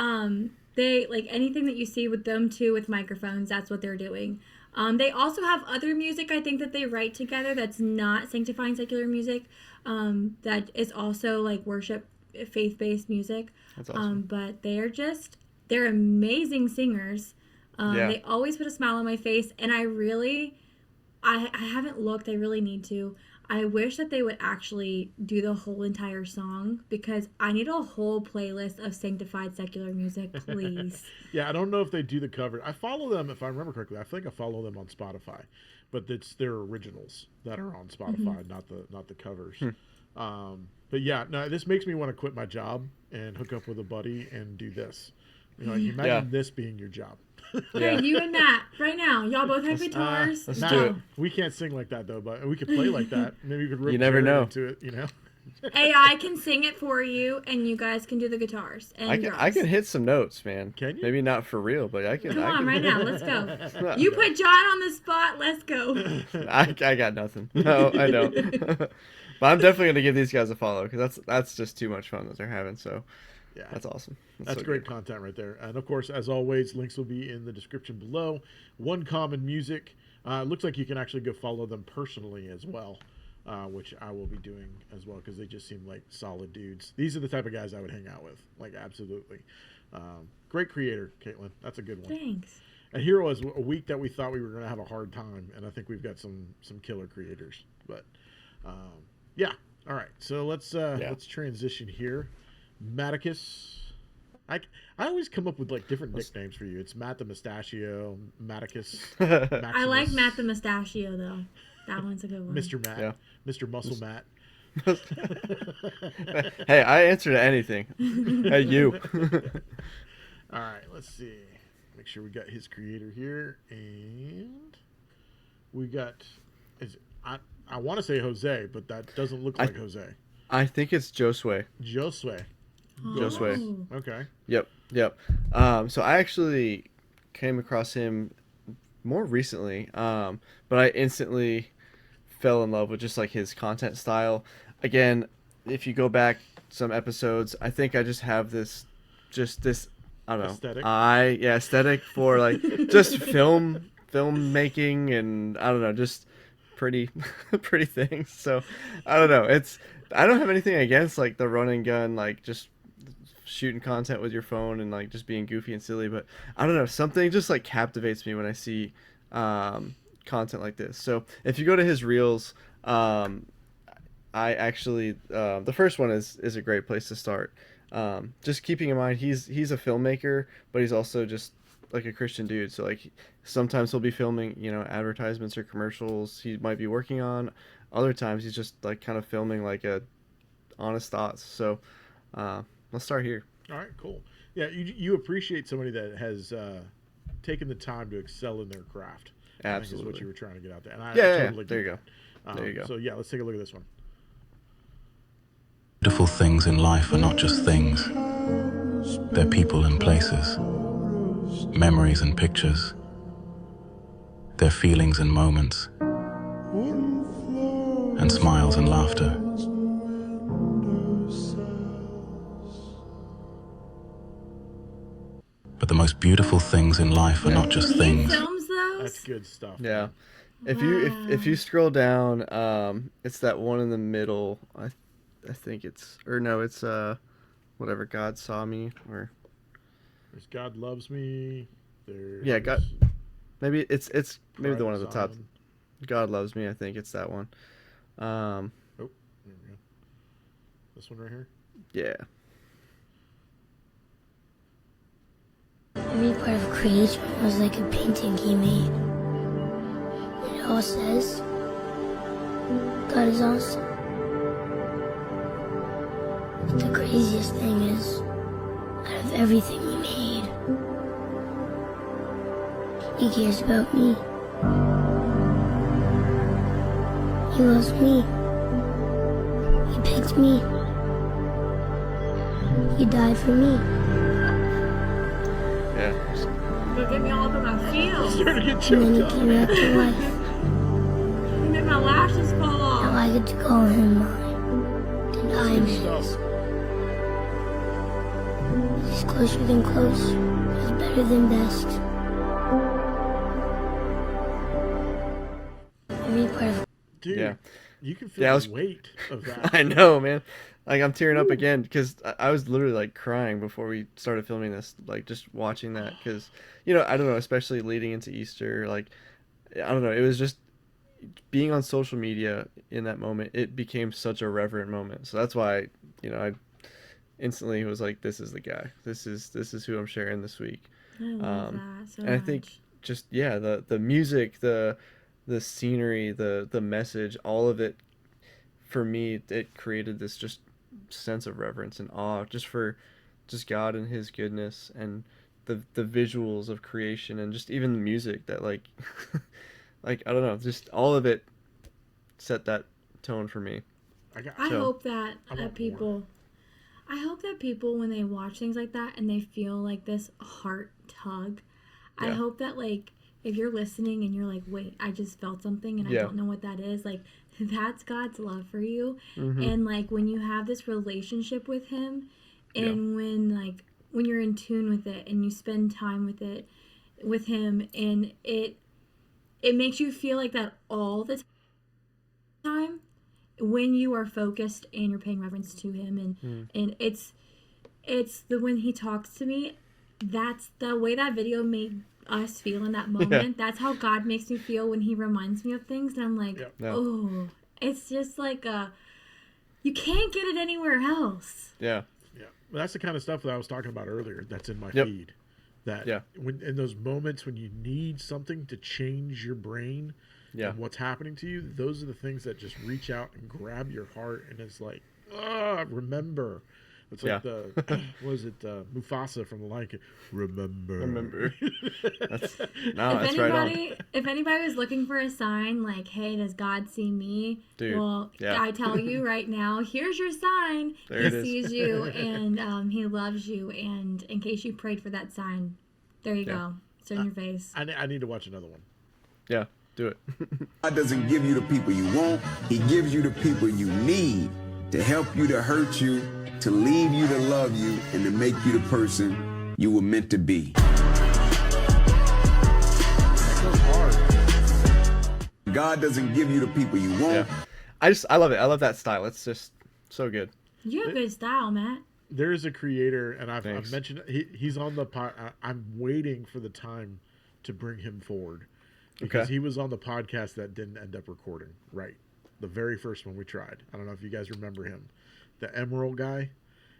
they like anything that you see with them too with microphones. That's what they're doing. They also have other music I think that they write together that's not sanctifying secular music. That is also like worship, faith-based music. That's awesome. But they're amazing singers. Yeah. They always put a smile on my face, and I haven't looked. I really need to. I wish that they would actually do the whole entire song, because I need a whole playlist of sanctified secular music, please. Yeah, I don't know if they do the cover. I follow them, if I remember correctly. I think I follow them on Spotify, but it's their originals that are on Spotify, not the covers. But yeah, no, this makes me want to quit my job and hook up with a buddy and do this. You know, like, imagine this being your job. Hey, you and Matt, right now, y'all both have guitars. Let's Matt, do it. We can't sing like that though, but we could play like that. Maybe we could rip You never Jared know. into it. You know. AI can sing it for you, and you guys can do the guitars. And I can hit some notes, man. Can you? Maybe not for real, but I can. Come I on, can. right now, let's go. You put John on the spot. Let's go. I got nothing. No, I don't. But I'm definitely gonna give these guys a follow, because that's just too much fun that they're having. So Yeah, that's awesome. That's so great good. content right there. And of course, as always, links will be in the description below. OneCommonMusic. Looks like you can actually go follow them personally as well, which I will be doing as well, because they just seem like solid dudes. These are the type of guys I would hang out with, like absolutely. Great creator, Katelyn. That's a good one. Thanks. And here was a week that we thought we were going to have a hard time, and I think we've got some killer creators. But yeah, all right. So let's transition here. Matticus. I always come up with like different nicknames for you. It's Matt the Mustachio, Matticus. I like Matt the Mustachio, though. That one's a good one. Mr. Matt, Yeah. Mr. Muscle Matt. Hey, I answer to anything. Hey, you. All right, let's see. Make sure we got his creator here, and we got. I want to say Jose, but that doesn't look like Jose. I think it's Josue. Josue. Josue. Okay. Yep. So I actually came across him more recently, but I instantly fell in love with just like his content style. Again, if you go back some episodes, I think I just have this I don't know, aesthetic for like just filmmaking, and I don't know, just pretty things. So I don't know, I don't have anything against like the run and gun, like just shooting content with your phone and like just being goofy and silly, but I don't know, something just like captivates me when I see content like this. So if you go to his reels, I actually the first one is a great place to start. Just keeping in mind he's a filmmaker, but he's also just like a Christian dude. So like sometimes he'll be filming, you know, advertisements or commercials he might be working on. Other times he's just like kind of filming like a honest thoughts. So let's start here. All right, cool. Yeah, you appreciate somebody that has taken the time to excel in their craft. Absolutely. I think is what you were trying to get out there. And I Yeah, totally there you get go. that. There you go. So yeah, let's take a look at this one. Beautiful things in life are not just things. They're people and places, memories and pictures. They're feelings and moments, and smiles and laughter. most beautiful things in life are not just He things. films those. That's good stuff. Yeah. If you scroll down, it's that one in the middle. I think it's whatever, God saw me, or There's God loves me. There's yeah, God. Maybe it's maybe the one at the top. Zion. God loves me. I think it's that one. Oh, there we go. This one right here. Yeah. Every part of creation was like a painting he made. It all says, God is awesome. But the craziest thing is, out of everything he made, he cares about me. He loves me. He picked me. He died for me. Yeah. Look at me all up in my feels. Starting to get And choked then he up. came back to life. You made my lashes fall Now off. I get to call him mine. And I'm Good stuff. his. He's closer than close. He's better than best. Every part of Dude, Yeah. you can feel Yeah, I the was- weight of that. I know, man. Like, I'm tearing up again because I was literally like crying before we started filming this, like just watching that, because I don't know, especially leading into Easter, like I don't know, it was just being on social media in that moment. It became such a reverent moment, so that's why I instantly was like, this is the guy. This is who I'm sharing this week. I love that so and I think much. just the music, the scenery, the message, all of it, for me, it created this just sense of reverence and awe just for God and his goodness, and the visuals of creation, and just even the music that like like I don't know, just all of it set that tone for me. I hope that people when they watch things like that and they feel like this heart tug, I Yeah. hope that, like, if you're listening and you're like, wait, I just felt something and I Yeah. don't know what that is, like, that's God's love for you. Mhm. And like when you have this relationship with him, and when you're in tune with it and you spend time with him, and it makes you feel like that all the time when you are focused and you're paying reverence to him, and it's when he talks to me, that's the way that video made us feel in that moment. Yeah. That's how God makes me feel when he reminds me of things, and I'm like, Yeah. oh, it's just like you can't get it anywhere else. Yeah. Yeah, well, that's the kind of stuff that I was talking about earlier. That's in my Yep. feed. That Yeah. when in those moments when you need something to change your brain, Yeah. and what's happening to you, those are the things that just reach out and grab your heart, and it's like, remember. It's like Mufasa from the Lion King. Remember. That's If right on. if anybody was looking for a sign like, hey, does God see me? Dude, Well, yeah. I tell you right now, here's your sign. There He it is. sees you, and he loves you. And in case you prayed for that sign, there you go. It's in your face. I need to watch another one. Yeah, do it. God doesn't give you the people you want. He gives you the people you need to help you, to hurt you, to leave you, to love you, and to make you the person you were meant to be. God doesn't give you the people you want. Yeah. I love it. I love that style. It's just so good. You have good style, Matt. There is a creator, and I've Thanks. mentioned he's on the pod. I'm waiting for the time to bring him forward, because Okay. he was on the podcast that didn't end up recording. Right, the very first one we tried. I don't know if you guys remember him, the Emerald guy.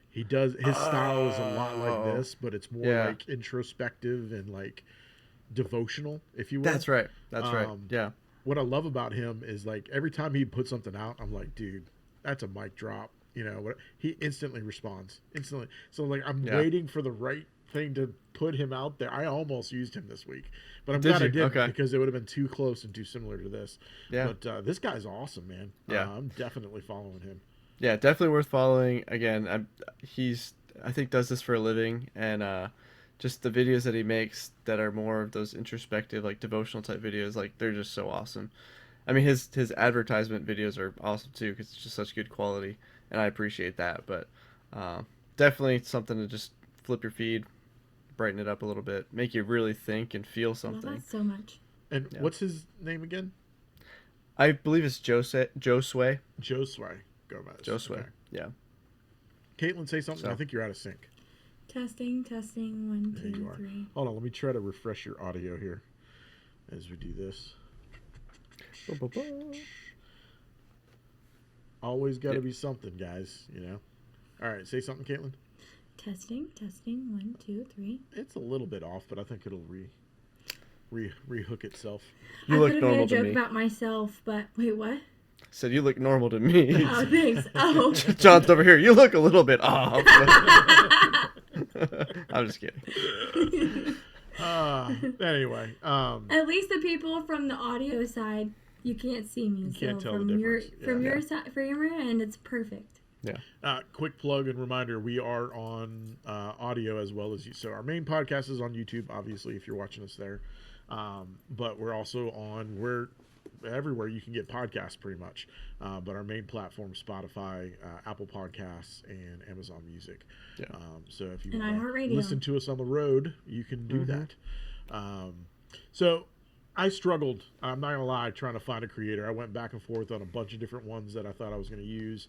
He does his style is a lot like this, but it's more Yeah. like introspective and like devotional, if you will. That's right. That's right. Yeah. What I love about him is, like, every time he puts something out, I'm like, dude, that's a mic drop. He instantly responds. Instantly. So, like, I'm Yeah. waiting for the right thing to put him out there. I almost used him this week, but I'm Did glad I you? didn't, Okay. because it would have been too close and too similar to this. Yeah. But this guy's awesome, man. Yeah. I'm definitely following him. Yeah, definitely worth following. Again, I think does this for a living, and just the videos that he makes that are more of those introspective, like devotional type videos, like they're just so awesome. I mean, his advertisement videos are awesome too, because it's just such good quality, and I appreciate that. But definitely something to just flip your feed, brighten it up a little bit, make you really think and feel I love something. that so much. And what's his name again? I believe it's Josue. Josue. Gomez. Josue. Okay. Yeah. Caitlin, say something. So. I think you're out of sync. Testing. 1, There you 2, are. 3. Hold on, let me try to refresh your audio here as we do this. Always got to be something, guys, you know. All right, say something, Caitlin. Testing. 1, 2, 3. It's a little bit off, but I think it'll rehook itself. You I look could have made normal a to joke me. about myself, but wait, what? Said you look normal to me. Oh, thanks. Oh. John's over here. You look a little bit off. I'm just kidding. Anyway, At least the people from the audio side, you can't see me. You can't tell from the your difference. from Yeah. your side, from your end, it's perfect. Yeah. Quick plug and reminder: we are on audio as well as you. So our main podcast is on YouTube, obviously, if you're watching us there. But we're also on everywhere you can get podcasts, pretty much. But our main platform, Spotify, Apple Podcasts, and Amazon Music. Yeah. So if you And want to iHeartRadio. listen to us on the road, you can do that. So I struggled, I'm not gonna lie, trying to find a creator. I went back and forth on a bunch of different ones that I thought I was going to use.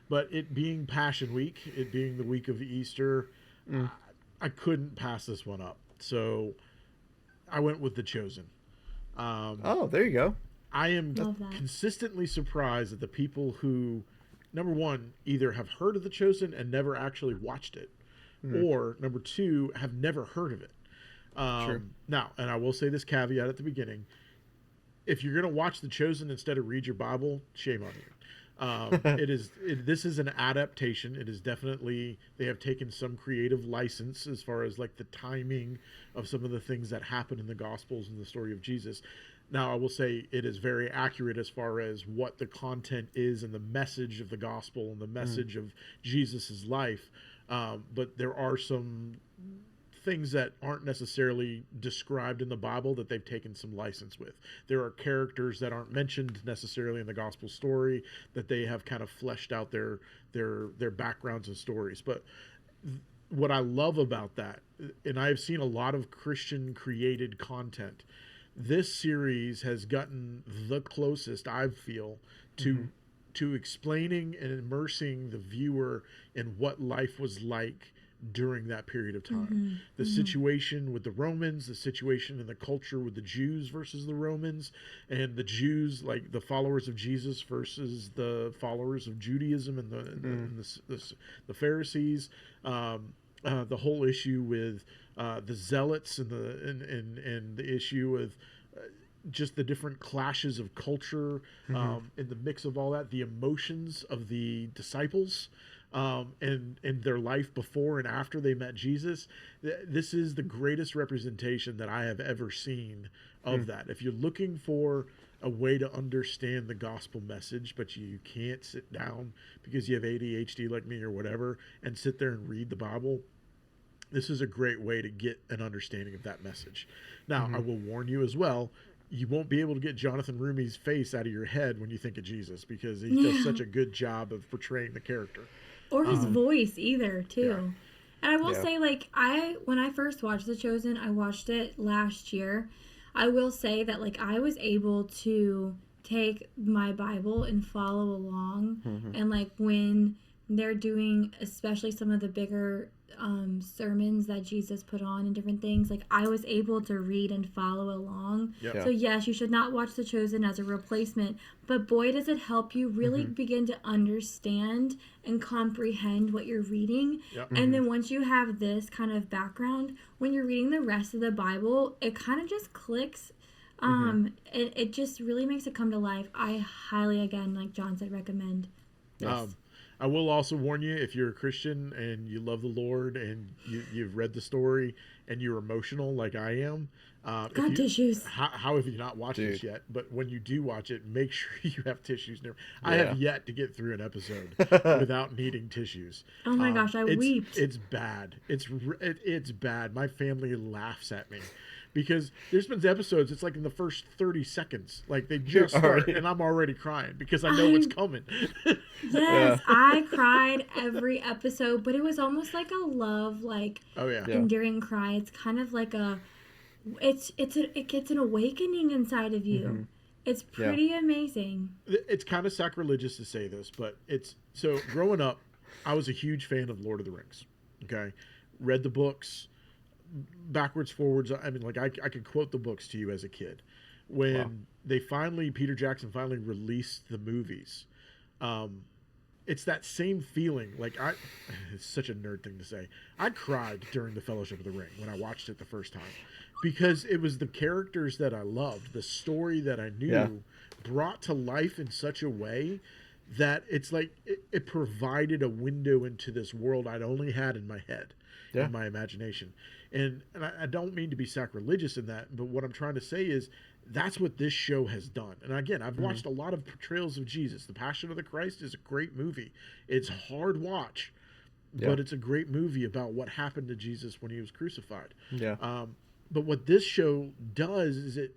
But it being Passion Week, it being the week of Easter, I couldn't pass this one up. So I went with The Chosen. Oh, there you go. I am Love that. consistently surprised at the people who, number one, either have heard of The Chosen and never actually watched it, or number two, have never heard of it. Sure. Now, and I will say this caveat at the beginning: if you're going to watch The Chosen instead of read your Bible, shame on you. This is an adaptation. It is definitely, they have taken some creative license as far as like the timing of some of the things that happen in the Gospels and the story of Jesus. Now, I will say it is very accurate as far as what the content is and the message of the gospel and the message of Jesus's life. But there are some things that aren't necessarily described in the Bible that they've taken some license with. There are characters that aren't mentioned necessarily in the gospel story that they have kind of fleshed out their backgrounds and stories. But what I love about that, and I've seen a lot of Christian created content, this series has gotten the closest, I feel, to explaining and immersing the viewer in what life was like during that period of time. The situation with the Romans, the situation in the culture with the Jews versus the Romans, and the Jews, like the followers of Jesus versus the followers of Judaism and the Pharisees. The whole issue with the Zealots and the issue with just the different clashes of culture in the mix of all that, the emotions of the disciples. And their life before and after they met Jesus. This is the greatest representation that I have ever seen of that. If you're looking for a way to understand the gospel message, but you can't sit down because you have ADHD like me or whatever and sit there and read the Bible, this is a great way to get an understanding of that message. Now, I will warn you as well, you won't be able to get Jonathan Rumi's face out of your head when you think of Jesus, because he does such a good job of portraying the character. Or his voice either, too. Yeah. And I will say, like, when I first watched The Chosen, I watched it last year. I will say that, like, I was able to take my Bible and follow along. And, like, when they're doing, especially some of the bigger sermons that Jesus put on and different things, like, I was able to read and follow along. So yes, you should not watch The Chosen as a replacement, but boy, does it help you really begin to understand and comprehend what you're reading. And then once you have this kind of background, when you're reading the rest of the Bible, it kind of just clicks. It just really makes it come to life. I highly, again, like John said, recommend this. I will also warn you, if you're a Christian and you love the Lord and you've read the story and you're emotional like I am, got tissues. How have you not watched this yet? But when you do watch it, make sure you have tissues. I have yet to get through an episode without needing tissues. Oh my gosh, I weeped. It's bad. It's bad. My family laughs at me because there's been episodes, it's like in the first 30 seconds, like they just start and I'm already crying because I know what's coming. Yes, I cried every episode, but it was almost like a love, like enduring cry. It's kind of like it gets an awakening inside of you. Mm-hmm. It's pretty amazing. It's kind of sacrilegious to say this, but so growing up, I was a huge fan of Lord of the Rings. Okay, read the books backwards, forwards. I mean, like I could quote the books to you as a kid. When Peter Jackson finally released the movies, it's that same feeling. Like it's such a nerd thing to say. I cried during the Fellowship of the Ring when I watched it the first time, because it was the characters that I loved, the story that I knew brought to life in such a way that it's like it provided a window into this world I'd only had in my head, in my imagination. And I don't mean to be sacrilegious in that, but what I'm trying to say is that's what this show has done. And again, I've watched a lot of portrayals of Jesus. The Passion of the Christ is a great movie. It's hard watch, but it's a great movie about what happened to Jesus when he was crucified. But what this show does is it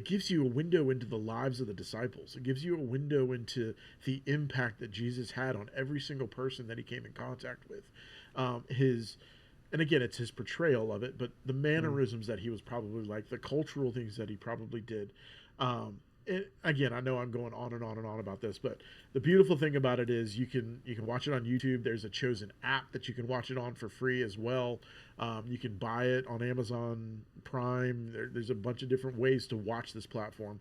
gives you a window into the lives of the disciples. It gives you a window into the impact that Jesus had on every single person that he came in contact with. And again, it's his portrayal of it, but the mannerisms that he was probably like, the cultural things that he probably did. And again, I know I'm going on and on and on about this, but the beautiful thing about it is you can watch it on YouTube. There's a chosen app that you can watch it on for free as well. You can buy it on Amazon Prime. There's a bunch of different ways to watch this platform.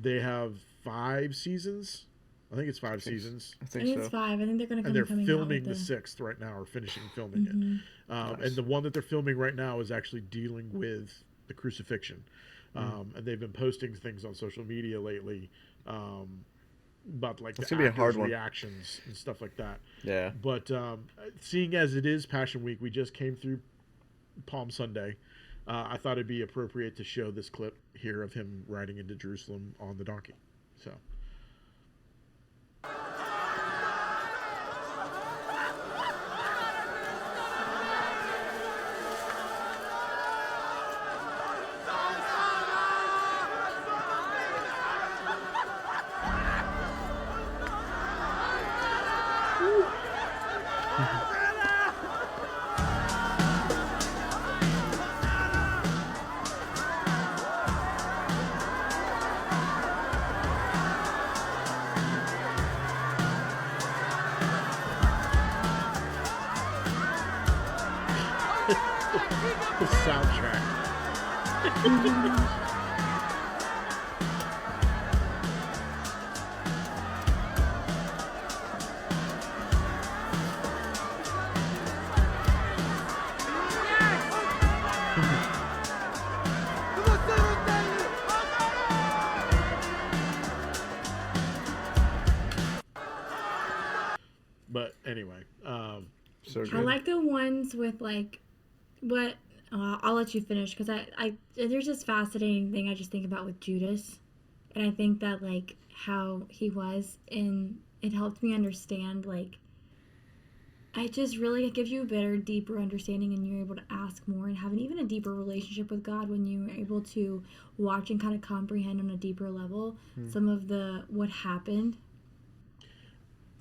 They have 5 seasons. I think it's 5 seasons. I think it's 5. I think they're going to come. And they're filming the 6th right now, or finishing filming it. Nice. And the one that they're filming right now is actually dealing with the crucifixion. And they've been posting things on social media lately about like the actors' reactions and stuff like that. Yeah. But seeing as it is Passion Week, we just came through Palm Sunday. I thought it'd be appropriate to show this clip here of him riding into Jerusalem on the donkey. So. The soundtrack. But anyway, so I like the ones with like what. I'll let you finish because I there's this fascinating thing I just think about with Judas, and I think that like how he was, and it helped me understand like it gives you a better, deeper understanding, and you're able to ask more and have even a deeper relationship with God when you're able to watch and kind of comprehend on a deeper level some of what happened.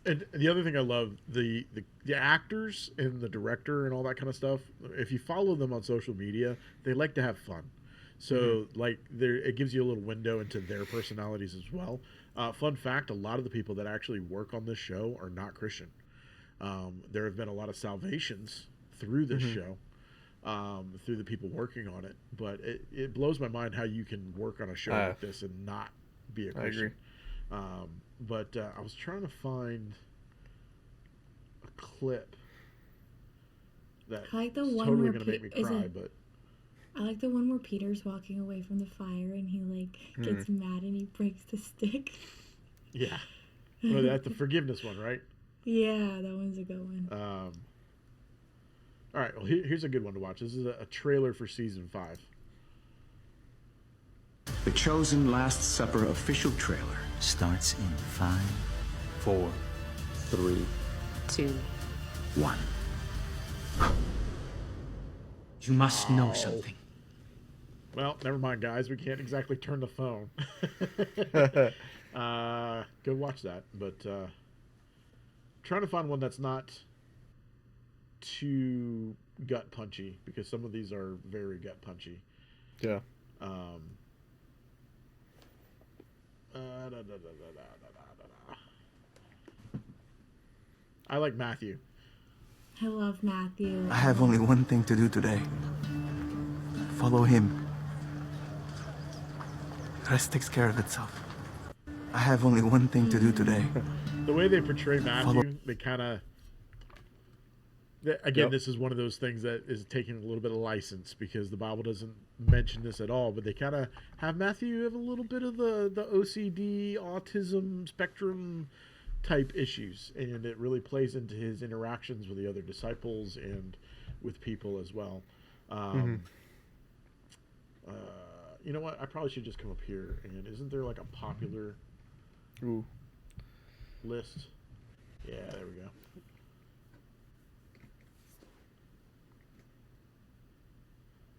And the other thing I love, the actors and the director and all that kind of stuff, if you follow them on social media, they like to have fun. So like it gives you a little window into their personalities as well. Fun fact, a lot of the people that actually work on this show are not Christian. There have been a lot of salvations through this show, through the people working on it. But it blows my mind how you can work on a show like this and not be a Christian. I agree. But I was trying to find a clip that I like the is one totally where going to make me cry. But I like the one where Peter's walking away from the fire and he like gets mad and he breaks the stick. Yeah, well, that's the forgiveness one, right? Yeah, that one's a good one. All right, well here's a good one to watch. This is a trailer for season 5. The Chosen Last Supper official trailer starts in 5, 4, 3, 2, 1. You must know something. Well, never mind, guys. We can't exactly turn the phone. Go watch that. But trying to find one that's not too gut punchy, because some of these are very gut punchy. Yeah. I like Matthew. I love Matthew. I have only one thing to do today. Follow him. The rest takes care of itself. I have only one thing to do today. The way they portray Matthew, they kind of... Again, This is one of those things that is taking a little bit of license, because the Bible doesn't mention this at all, but they kind of have Matthew have a little bit of the OCD, autism spectrum type issues, and it really plays into his interactions with the other disciples and with people as well. You know what? I probably should just come up here. And isn't there like a popular list? Yeah, there we go.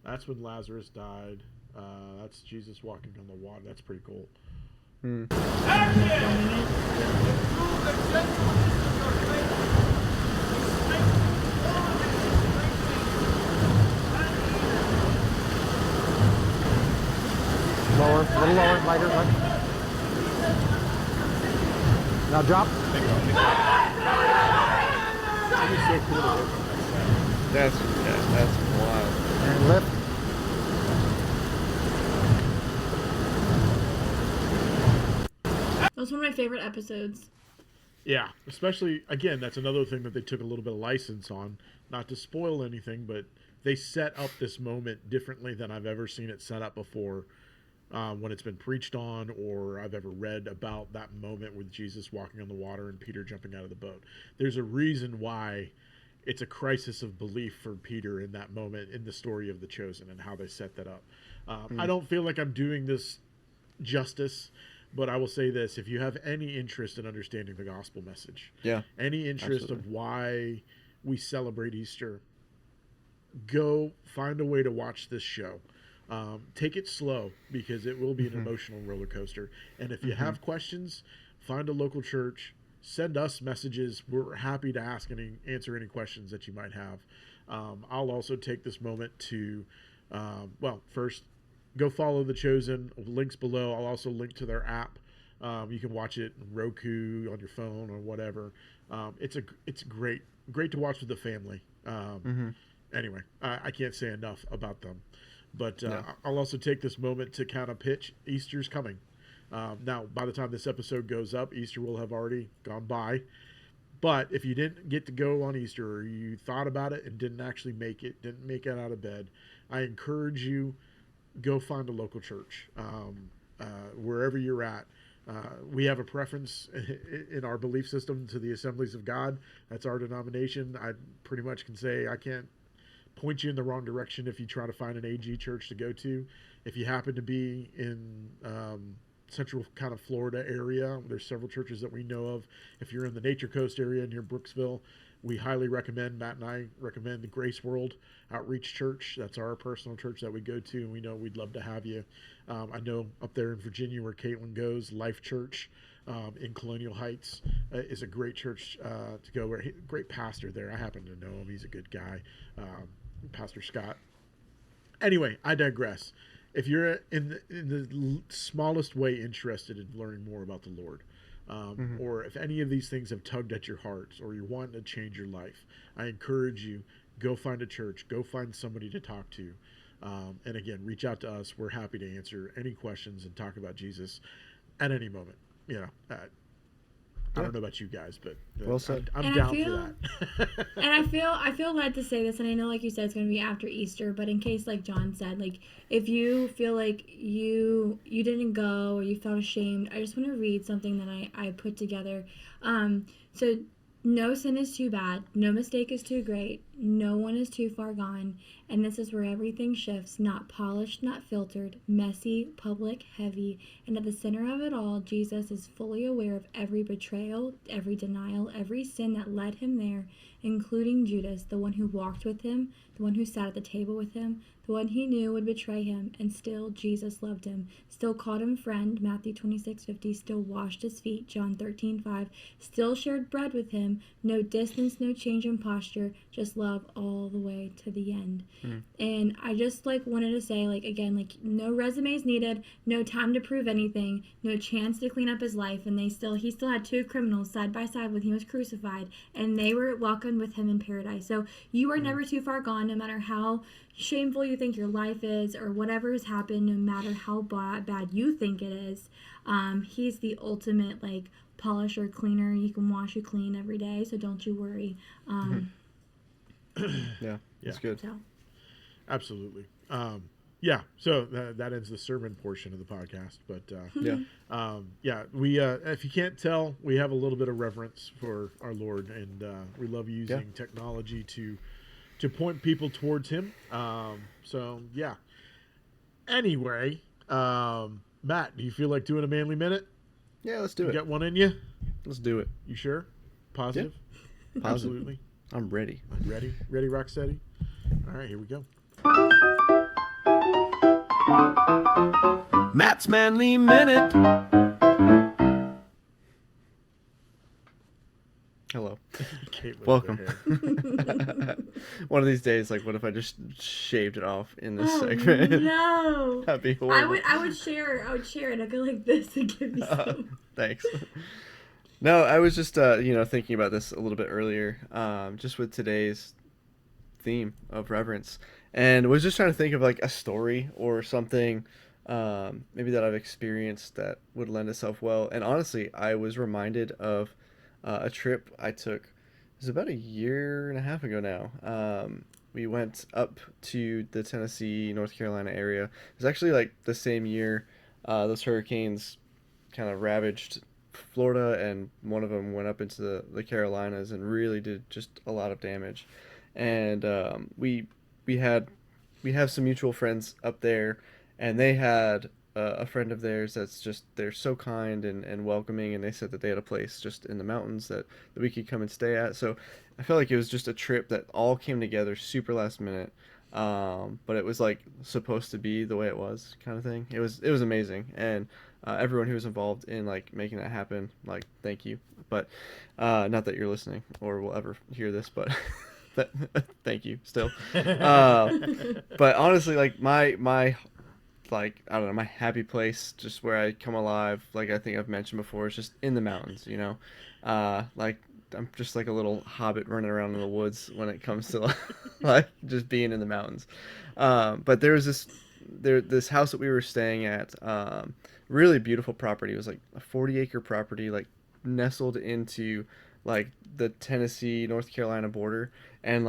That's when Lazarus died. That's Jesus walking on the water. That's pretty cool. Lower, a little lower, lighter, lighter. Now drop. That's wild. And lift. That was one of my favorite episodes. Yeah, especially, again, that's another thing that they took a little bit of license on. Not to spoil anything, but they set up this moment differently than I've ever seen it set up before. When it's been preached on, or I've ever read about that moment with Jesus walking on the water and Peter jumping out of the boat. There's a reason why it's a crisis of belief for Peter in that moment in the story of The Chosen and how they set that up. I don't feel like I'm doing this justice, but I will say this: if you have any interest in understanding the gospel message, any interest of why we celebrate Easter, go find a way to watch this show. Take it slow, because it will be an emotional roller coaster. And if you have questions, find a local church, send us messages. We're happy to answer any questions that you might have. I'll also take this moment to, first, go follow The Chosen. Links below. I'll also link to their app. You can watch it on Roku, on your phone, or whatever. It's great to watch with the family. Anyway, I can't say enough about them. But I'll also take this moment to kind of pitch Easter's coming. Now, by the time this episode goes up, Easter will have already gone by. But if you didn't get to go on Easter, or you thought about it and didn't actually didn't make it out of bed, I encourage you, go find a local church. Wherever you're at. We have a preference in our belief system to the Assemblies of God. That's our denomination. I pretty much can say I can't point you in the wrong direction if you try to find an AG church to go to. If you happen to be in central kind of Florida area, there's several churches that we know of. If you're in the Nature Coast area near Brooksville, we highly recommend, Matt and I recommend the Grace World Outreach Church. That's our personal church that we go to, and we know we'd love to have you. I know up there in Virginia where Katelyn goes, Life Church in Colonial Heights is a great church to go. Great pastor there. I happen to know him. He's a good guy. Pastor Scott. Anyway, I digress. If you're in the smallest way interested in learning more about the Lord, or if any of these things have tugged at your hearts, or you're wanting to change your life, I encourage you, go find a church, go find somebody to talk to. And again, reach out to us. We're happy to answer any questions and talk about Jesus at any moment. I don't know about you guys, but well said. I'm down for that. And I feel led to say this, and I know, like you said, it's going to be after Easter, but in case, like John said, like if you feel like you didn't go or you felt ashamed, I just want to read something that I put together. So no sin is too bad, no mistake is too great, No one is too far gone, and this is where everything shifts, not polished, not filtered, messy, public, heavy, and at the center of it all, Jesus is fully aware of every betrayal, every denial, every sin that led him there, including Judas, the one who walked with him, the one who sat at the table with him, the one he knew would betray him, and still Jesus loved him, still called him friend, Matthew 26:50, still washed his feet, John 13:5, still shared bread with him, no distance, no change in posture, just love all the way to the end. And I just wanted to say, again, no resumes needed, no time to prove anything, no chance to clean up his life, and he still had two criminals side by side when he was crucified, and they were welcomed with him in paradise. So you are never too far gone, no matter how shameful you think your life is or whatever has happened, no matter how bad you think it is. He's the ultimate polisher, cleaner. He can wash you clean every day, so don't you worry. Yeah, that's good. So. Absolutely. So that ends the sermon portion of the podcast. But we if you can't tell, we have a little bit of reverence for our Lord, and we love using technology to point people towards him. Anyway, Matt, do you feel like doing a manly minute? Yeah, let's do it. Got one in you? Let's do it. You sure? Positive? Yeah. Absolutely. I'm ready. Ready, Rocksteady? All right, here we go. Matt's Manly Minute. Hello. Katelyn, welcome. One of these days, what if I just shaved it off in this segment? No. That'd be horrible. I would share it. I'd go like this and give you some. Thanks. No, I was just thinking about this a little bit earlier, just with today's theme of reverence, and was just trying to think of a story or something maybe that I've experienced that would lend itself well. And honestly, I was reminded of a trip I took. It was about a year and a half ago now. We went up to the Tennessee, North Carolina area. It was actually the same year those hurricanes kind of ravaged Florida, and one of them went up into the Carolinas and really did just a lot of damage. And we have some mutual friends up there, and they had a friend of theirs they're so kind and welcoming, and they said that they had a place just in the mountains that we could come and stay at. So I felt like it was just a trip that all came together super last minute, but it was supposed to be the way it was, kind of thing. It was amazing, and everyone who was involved in making that happen, thank you. But not that you're listening or will ever hear this, but thank you still. But honestly, my I don't know, my happy place, just where I come alive, I think I've mentioned before, is just in the mountains, I'm just a little hobbit running around in the woods when it comes to just being in the mountains. But there was this house that we were staying at, really beautiful property. It was a 40-acre property, nestled into the Tennessee, North Carolina border, and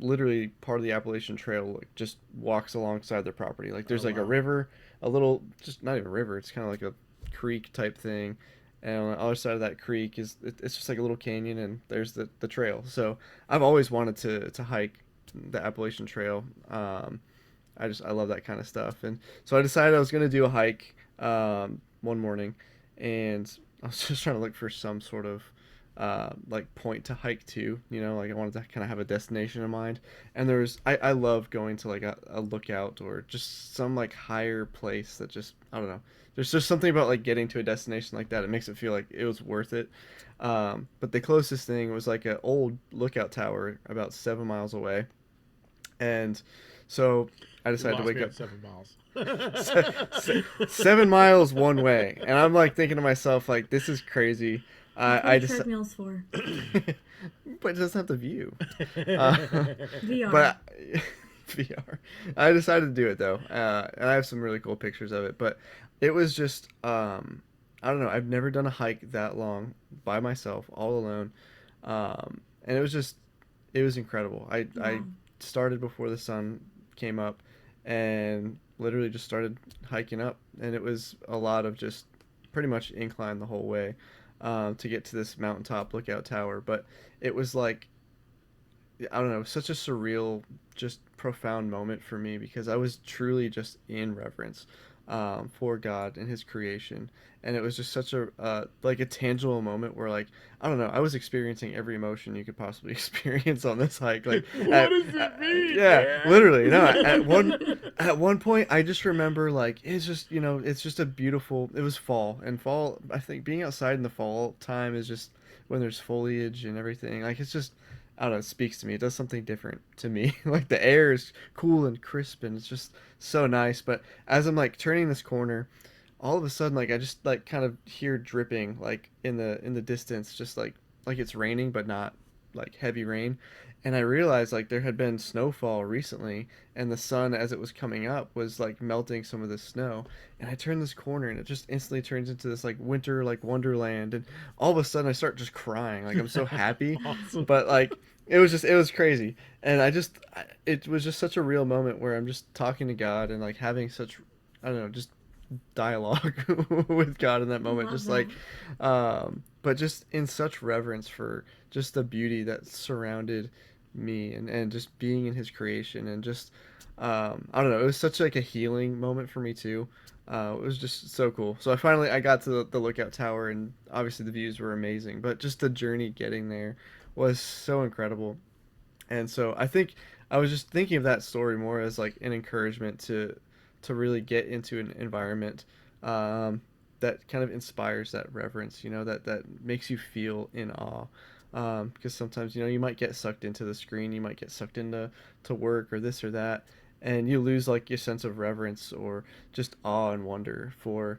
literally part of the Appalachian Trail just walks alongside their property. There's a river, a little, just not even a river, it's kind of a creek type thing, and on the other side of that creek it's just a little canyon, and there's the trail. So I've always wanted to hike the Appalachian Trail. I love that kind of stuff, and so I decided I was going to do a hike one morning, and I was just trying to look for some sort of point to hike to, I wanted to kind of have a destination in mind. And I love going to a lookout or just some higher place that just, I don't know, there's just something about getting to a destination like that. It makes it feel like it was worth it. But the closest thing was an old lookout tower about 7 miles away. And so I decided to wake up 7 miles. 7 miles one way. And I'm thinking to myself, this is crazy. I just treadmills for. But it doesn't have the view. VR. But VR. I decided to do it though, and I have some really cool pictures of it. But it was just, I don't know. I've never done a hike that long by myself, all alone, and it was incredible. I started before the sun came up, and literally just started hiking up, and it was a lot of just pretty much incline the whole way. To get to this mountaintop lookout tower, but it was I don't know, such a surreal, just profound moment for me, because I was truly just in reverence for God and his creation. And it was just such a like a tangible moment where, like, I don't know, I was experiencing every emotion you could possibly experience on this hike. Like, what does it mean? yeah, man? literally. No, at one point I just remember, like, it's just, it's just a beautiful, it was fall, and fall, I think being outside in the fall time is just when there's foliage and everything. Like, it's just, I don't know, it speaks to me. It does something different to me. Like, the air is cool and crisp, and it's just so nice. But as I'm, like, turning this corner, all of a sudden, like, I just, like, kind of hear dripping, like, in the distance, just like it's raining, but not like heavy rain. And I realized, like, there had been snowfall recently, and the sun, as it was coming up, was, like, melting some of the snow. And I turn this corner, and it just instantly turns into this, like, winter, like, wonderland. And all of a sudden I start just crying, like, I'm so happy. Awesome. But, like, it was crazy. And it was just such a real moment where I'm just talking to God and, like, having such, I don't know, just dialogue with God in that moment. Love Just that. like, but just in such reverence for just the beauty that surrounded me, and just being in his creation, and just, I don't know, it was such, like, a healing moment for me too. It was just so cool. So I got to the lookout tower, and obviously the views were amazing, but just the journey getting there was so incredible. And so I think I was just thinking of that story more as, like, an encouragement to really get into an environment that kind of inspires that reverence, that makes you feel in awe. Because sometimes, you might get sucked into the screen, you might get sucked into work or this or that, and you lose, like, your sense of reverence or just awe and wonder for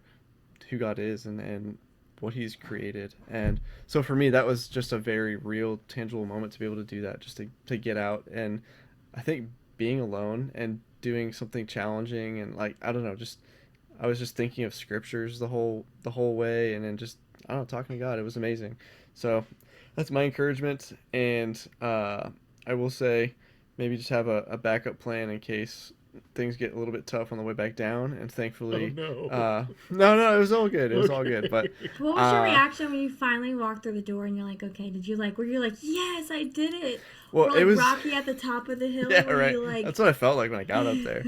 who God is and what he's created. And so for me, that was just a very real, tangible moment to be able to do that, just to get out. And I think being alone and doing something challenging, and, like, I don't know, just I was just thinking of scriptures the whole way, and then just, I don't know, talking to God. It was amazing. So that's my encouragement. And I will say, maybe just have a backup plan in case things get a little bit tough on the way back down. And thankfully, no, it was all good. It was all good. But what was your reaction when you finally walked through the door and you're like, okay, were you like, yes, I did it? Well, or, like, it was Rocky at the top of the hill. Yeah, where right. You, like... That's what I felt like when I got up there.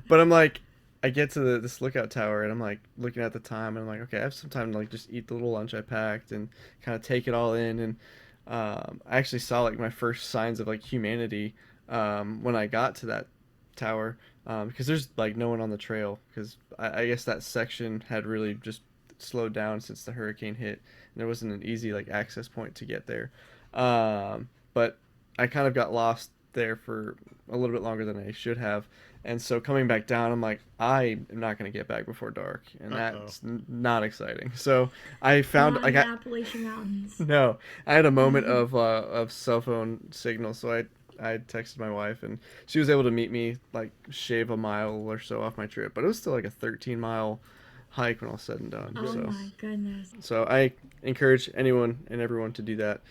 But I'm like, I get to this lookout tower, and I'm, like, looking at the time, and I'm like, okay, I have some time to, like, just eat the little lunch I packed and kind of take it all in. And I actually saw, like, my first signs of, like, humanity when I got to that tower, because there's, like, no one on the trail, because I guess that section had really just slowed down since the hurricane hit, and there wasn't an easy, like, access point to get there. But I kind of got lost there for a little bit longer than I should have. And so coming back down, I'm like, I am not going to get back before dark. And that's not exciting. So I found, like, the Appalachian Mountains. No, I had a moment of cell phone signal. So I texted my wife, and she was able to meet me, like, shave a mile or so off my trip. But it was still like a 13-mile hike when all said and done. Oh, my goodness. So I encourage anyone and everyone to do that.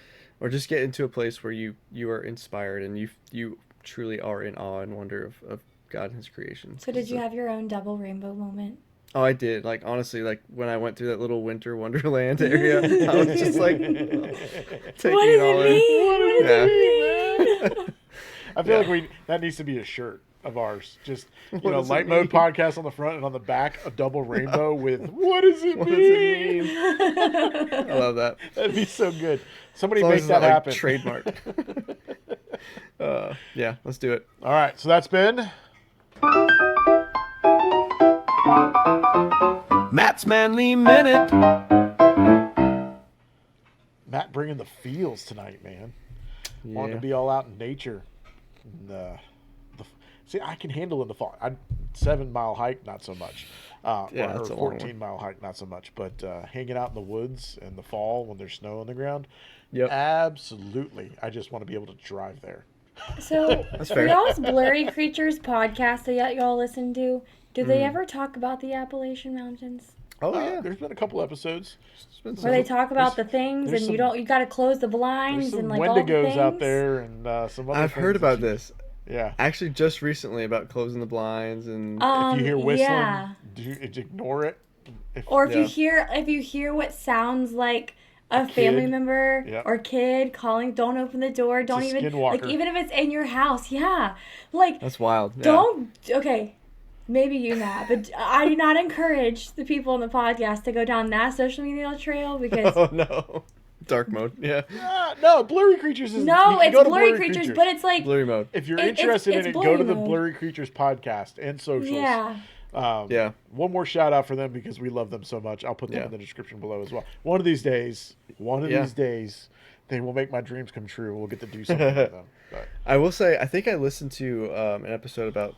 Or just get into a place where you are inspired, and you truly are in awe and wonder of God and his creation. So did you have your own double rainbow moment? Oh, I did. Like, honestly, like, when I went through that little winter wonderland area, I was just like taking it all in. What does it mean? I feel like that needs to be a shirt of ours. Just, LightMode Podcast on the front, and on the back a double rainbow with what does it mean? I love that. That'd be so good. Somebody make that happen. Like, trademark. Yeah, let's do it. All right, so that's been Matt's Manly Minute. Matt bringing the feels tonight, man. Yeah. Wanting to be all out in nature. And, see, I can handle in the fall. 7-mile hike, not so much. Or a 14-mile hike, not so much. But hanging out in the woods in the fall when there's snow on the ground, absolutely. I just want to be able to drive there. So, y'all's Blurry Creatures podcast that y'all listen to, do they ever talk about the Appalachian Mountains? Oh, yeah. There's been a couple episodes. Where they talk about the things, and you got to close the blinds, and, like, all the things. Wendigos out there, and some other I've heard about this. Yeah. Actually, just recently, about closing the blinds, and if you hear whistling, ignore it. Or if you hear what sounds like a family kid. member Yep. or kid calling, don't open the door, don't It's a even, skinwalker. like, even if it's in your house, yeah. Like, That's wild. Yeah. don't, okay, maybe you, Matt, but I do not encourage the people on the podcast to go down that social media trail because... Oh, no. Dark mode, yeah. No, Blurry Creatures is... No, you can it's go to Blurry Creatures, but it's like... Blurry mode. If you're It's interested in it, go to the Blurry mode. Blurry Creatures podcast and socials. Yeah. Yeah. One more shout out for them because we love them so much. I'll put them in the description below as well. One of these days, they will make my dreams come true. We'll get to do something with them. But. I will say, I think I listened to an episode about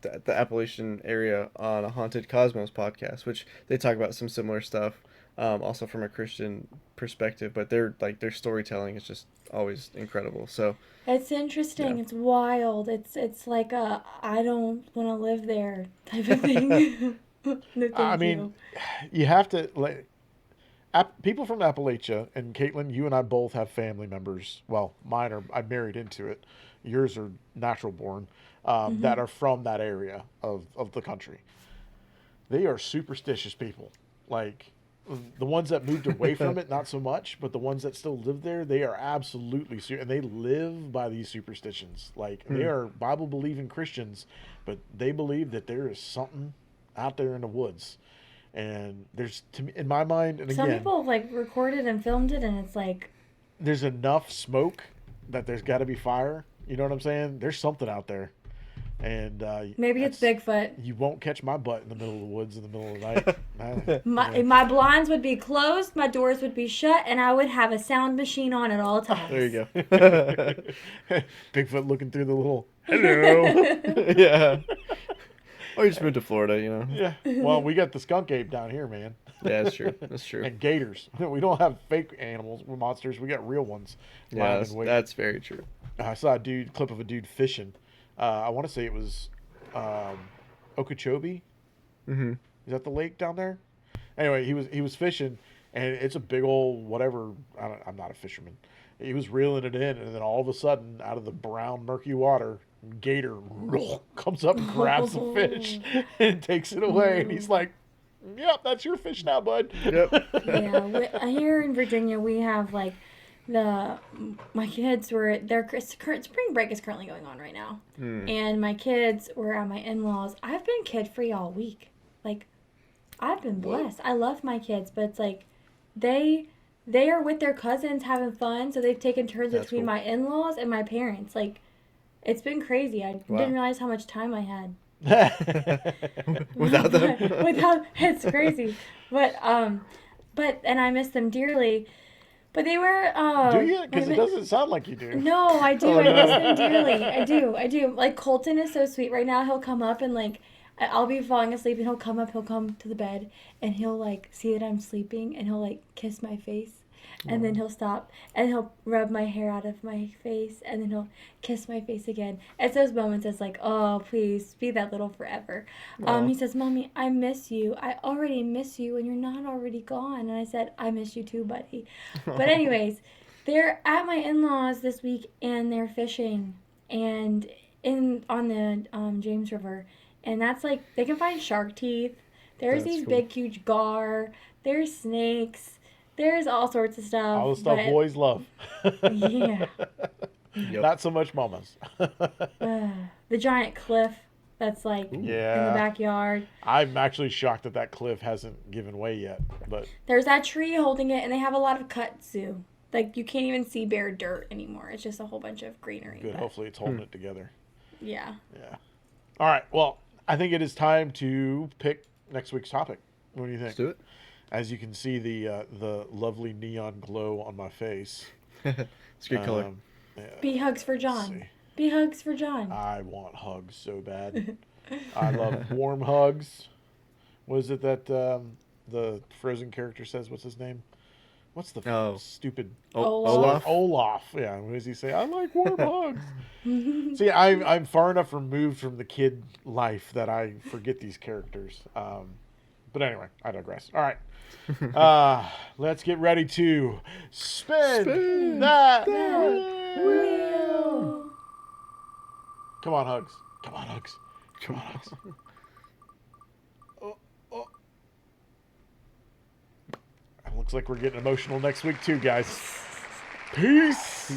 the Appalachian area on a Haunted Cosmos podcast, which they talk about some similar stuff, also from a Christian perspective. But their storytelling is just always incredible. So It's interesting. Yeah. It's wild. It's like a I don't want to live there type of thing. No, thank you. You have to like people from Appalachia, and Katelyn, you and I both have family members. Well, mine are I'm married into it. Yours are natural born that are from that area of the country. They are superstitious people. Like the ones that moved away from it, not so much, but the ones that still live there, they are absolutely and they live by these superstitions. Like they are Bible believing Christians, but they believe that there is something out there in the woods. And there's, to me, in my mind, and Some again, people have like recorded and filmed it, and it's like there's enough smoke that there's got to be fire. You know what I'm saying? There's something out there. And maybe it's Bigfoot. You won't catch my butt in the middle of the woods in the middle of the night. My blinds would be closed, my doors would be shut, and I would have a sound machine on at all times. there you go. Bigfoot looking through the little hello. Yeah. Or you just moved to Florida, you know. Yeah. Well, we got the skunk ape down here, man. Yeah, that's true. That's true. And gators. We don't have fake animals, monsters. We got real ones. Yeah, that's very true. I saw a clip of a dude fishing. I want to say it was Okeechobee. Mm-hmm. Is that the lake down there? Anyway, he was fishing, and it's a big old whatever. I'm not a fisherman. He was reeling it in, and then all of a sudden, out of the brown murky water, gator comes up and grabs the fish and takes it away, and he's like, "Yep, that's your fish now, bud." Yep. Yeah, here in Virginia, we have like my kids were their current spring break is currently going on right now, and my kids were at my in-laws. I've been kid free all week. Like, I've been blessed. I love my kids, but it's like they are with their cousins having fun, so they've taken turns between my in-laws and my parents. Like, it's been crazy. I didn't realize how much time I had. Without them? It's crazy. But and I miss them dearly. But they were do you? Because it doesn't sound like you do. No, I do. I miss them dearly. I do. Like, Colton is so sweet right now. He'll come up and like I'll be falling asleep, and he'll come to the bed, and he'll like see that I'm sleeping, and he'll like kiss my face. And then he'll stop, and he'll rub my hair out of my face, and then he'll kiss my face again. It's those moments that's like, oh, please, be that little forever. He says, "Mommy, I miss you. I already miss you, and you're not already gone." And I said, "I miss you too, buddy." But anyways, they're at my in-laws this week, and they're fishing, and on the James River. And that's like, they can find shark teeth. There's these big, huge gar. There's snakes. There's all sorts of stuff. All the stuff boys love. Yeah. Not so much mamas. The giant cliff that's like in the backyard. I'm actually shocked that cliff hasn't given way yet. But there's that tree holding it, and they have a lot of kudzu. Like, you can't even see bare dirt anymore. It's just a whole bunch of greenery. Good. Hopefully it's holding it together. Yeah. Yeah. All right. Well, I think it is time to pick next week's topic. What do you think? Let's do it. As you can see, the lovely neon glow on my face. It's a good color. Yeah. Be hugs for John. Be hugs for John. I want hugs so bad. I love warm hugs. What is it that the Frozen character says? What's his name? What's the stupid Olaf? Olaf. Yeah. What does he say? I like warm hugs. See, I'm far enough removed from the kid life that I forget these characters. But anyway, I digress. All right. Let's get ready to spin that wheel. Come on, hugs. Come on, hugs. Come on, hugs. Oh. I'm Looks like we're getting emotional next week too, guys. Peace.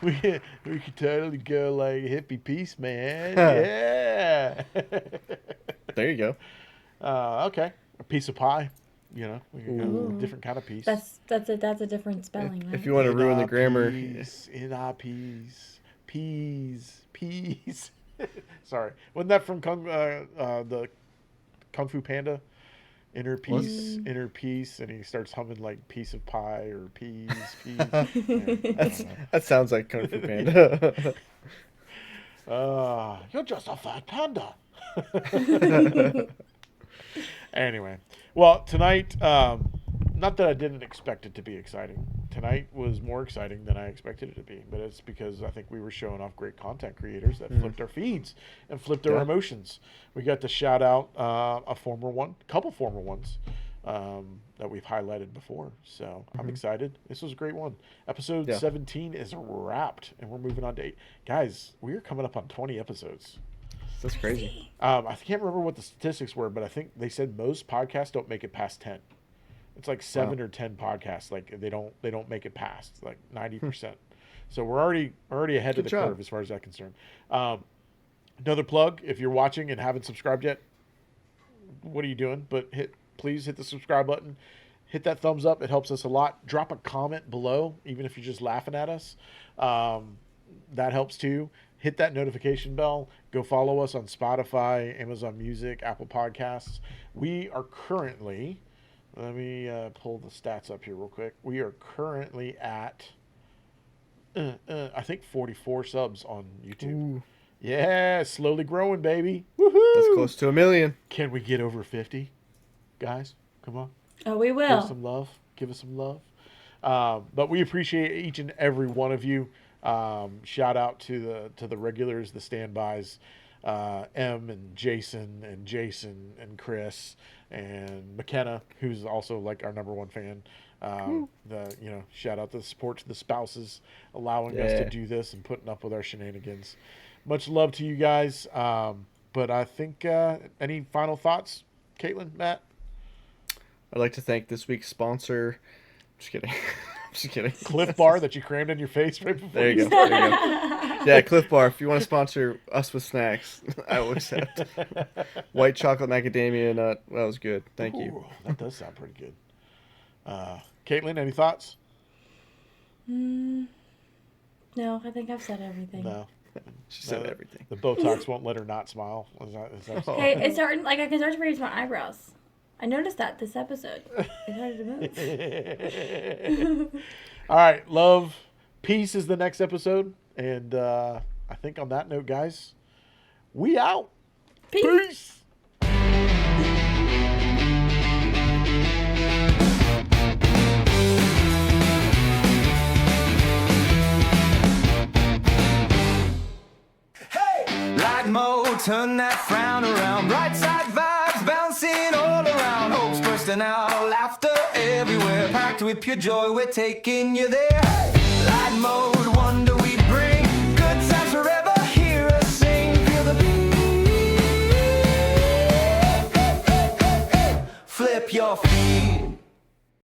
We could totally go like hippie peace, man. Yeah. There you go. Okay. A piece of pie. You know, we can go a different kind of piece. That's a different spelling. Right? If you want to ruin the grammar. Peas. Sorry. Wasn't that from the Kung Fu Panda? Inner peace, and he starts humming like piece of pie or peas. That sounds like Kung Fu Panda. You're just a fat panda. Anyway, well, tonight, not that I didn't expect it to be exciting. Tonight was more exciting than I expected it to be, but it's because I think we were showing off great content creators that flipped our feeds and flipped our emotions. We got to shout out a couple former ones that we've highlighted before. So I'm excited. This was a great one. Episode 17 is wrapped, and we're moving on to 8. Guys, we are coming up on 20 episodes. That's crazy. I can't remember what the statistics were, but I think they said most podcasts don't make it past 10. It's like 7 or 10 podcasts. Like they don't make it past like 90%. So we're already ahead of the curve as far as that's concerned. Another plug: if you're watching and haven't subscribed yet, what are you doing? But please hit the subscribe button. Hit that thumbs up. It helps us a lot. Drop a comment below, even if you're just laughing at us. That helps too. Hit that notification bell. Go follow us on Spotify, Amazon Music, Apple Podcasts. We are currently, let me pull the stats up here real quick. We are currently at, I think 44 subs on YouTube. Ooh. Yeah, slowly growing, baby. Woohoo! That's close to 1 million. Can we get over 50? Guys, come on. Oh, we will. Give us some love. Give us some love. But we appreciate each and every one of you. Shout out to the regulars, the standbys, M and Jason and Chris and McKenna, who's also like our #1 fan. Shout out the support to the spouses, allowing us to do this and putting up with our shenanigans. Much love to you guys. But I think any final thoughts, Katelyn, Matt? I'd like to thank this week's sponsor. Just kidding. Just kidding. Cliff Bar that you crammed in your face right before. There you go. Yeah, Cliff Bar. If you want to sponsor us with snacks, I will accept. White chocolate macadamia nut. That was good. Thank you. That does sound pretty good. Katelyn, any thoughts? No, I think I've said everything. No. She said everything. The Botox won't let her not smile. Is that hey, it's starting, like I can start to raise my eyebrows. I noticed that this episode. It started to move. All right. Love. Peace is the next episode. And I think on that note, guys, we out. Peace. LightMode, turn that frown around. Bright side vibes bouncing all around. Hopes bursting out, laughter everywhere. Packed with pure joy, we're taking you there. LightMode, wonder we bring. Good times forever, hear us sing. Feel the beat. Flip your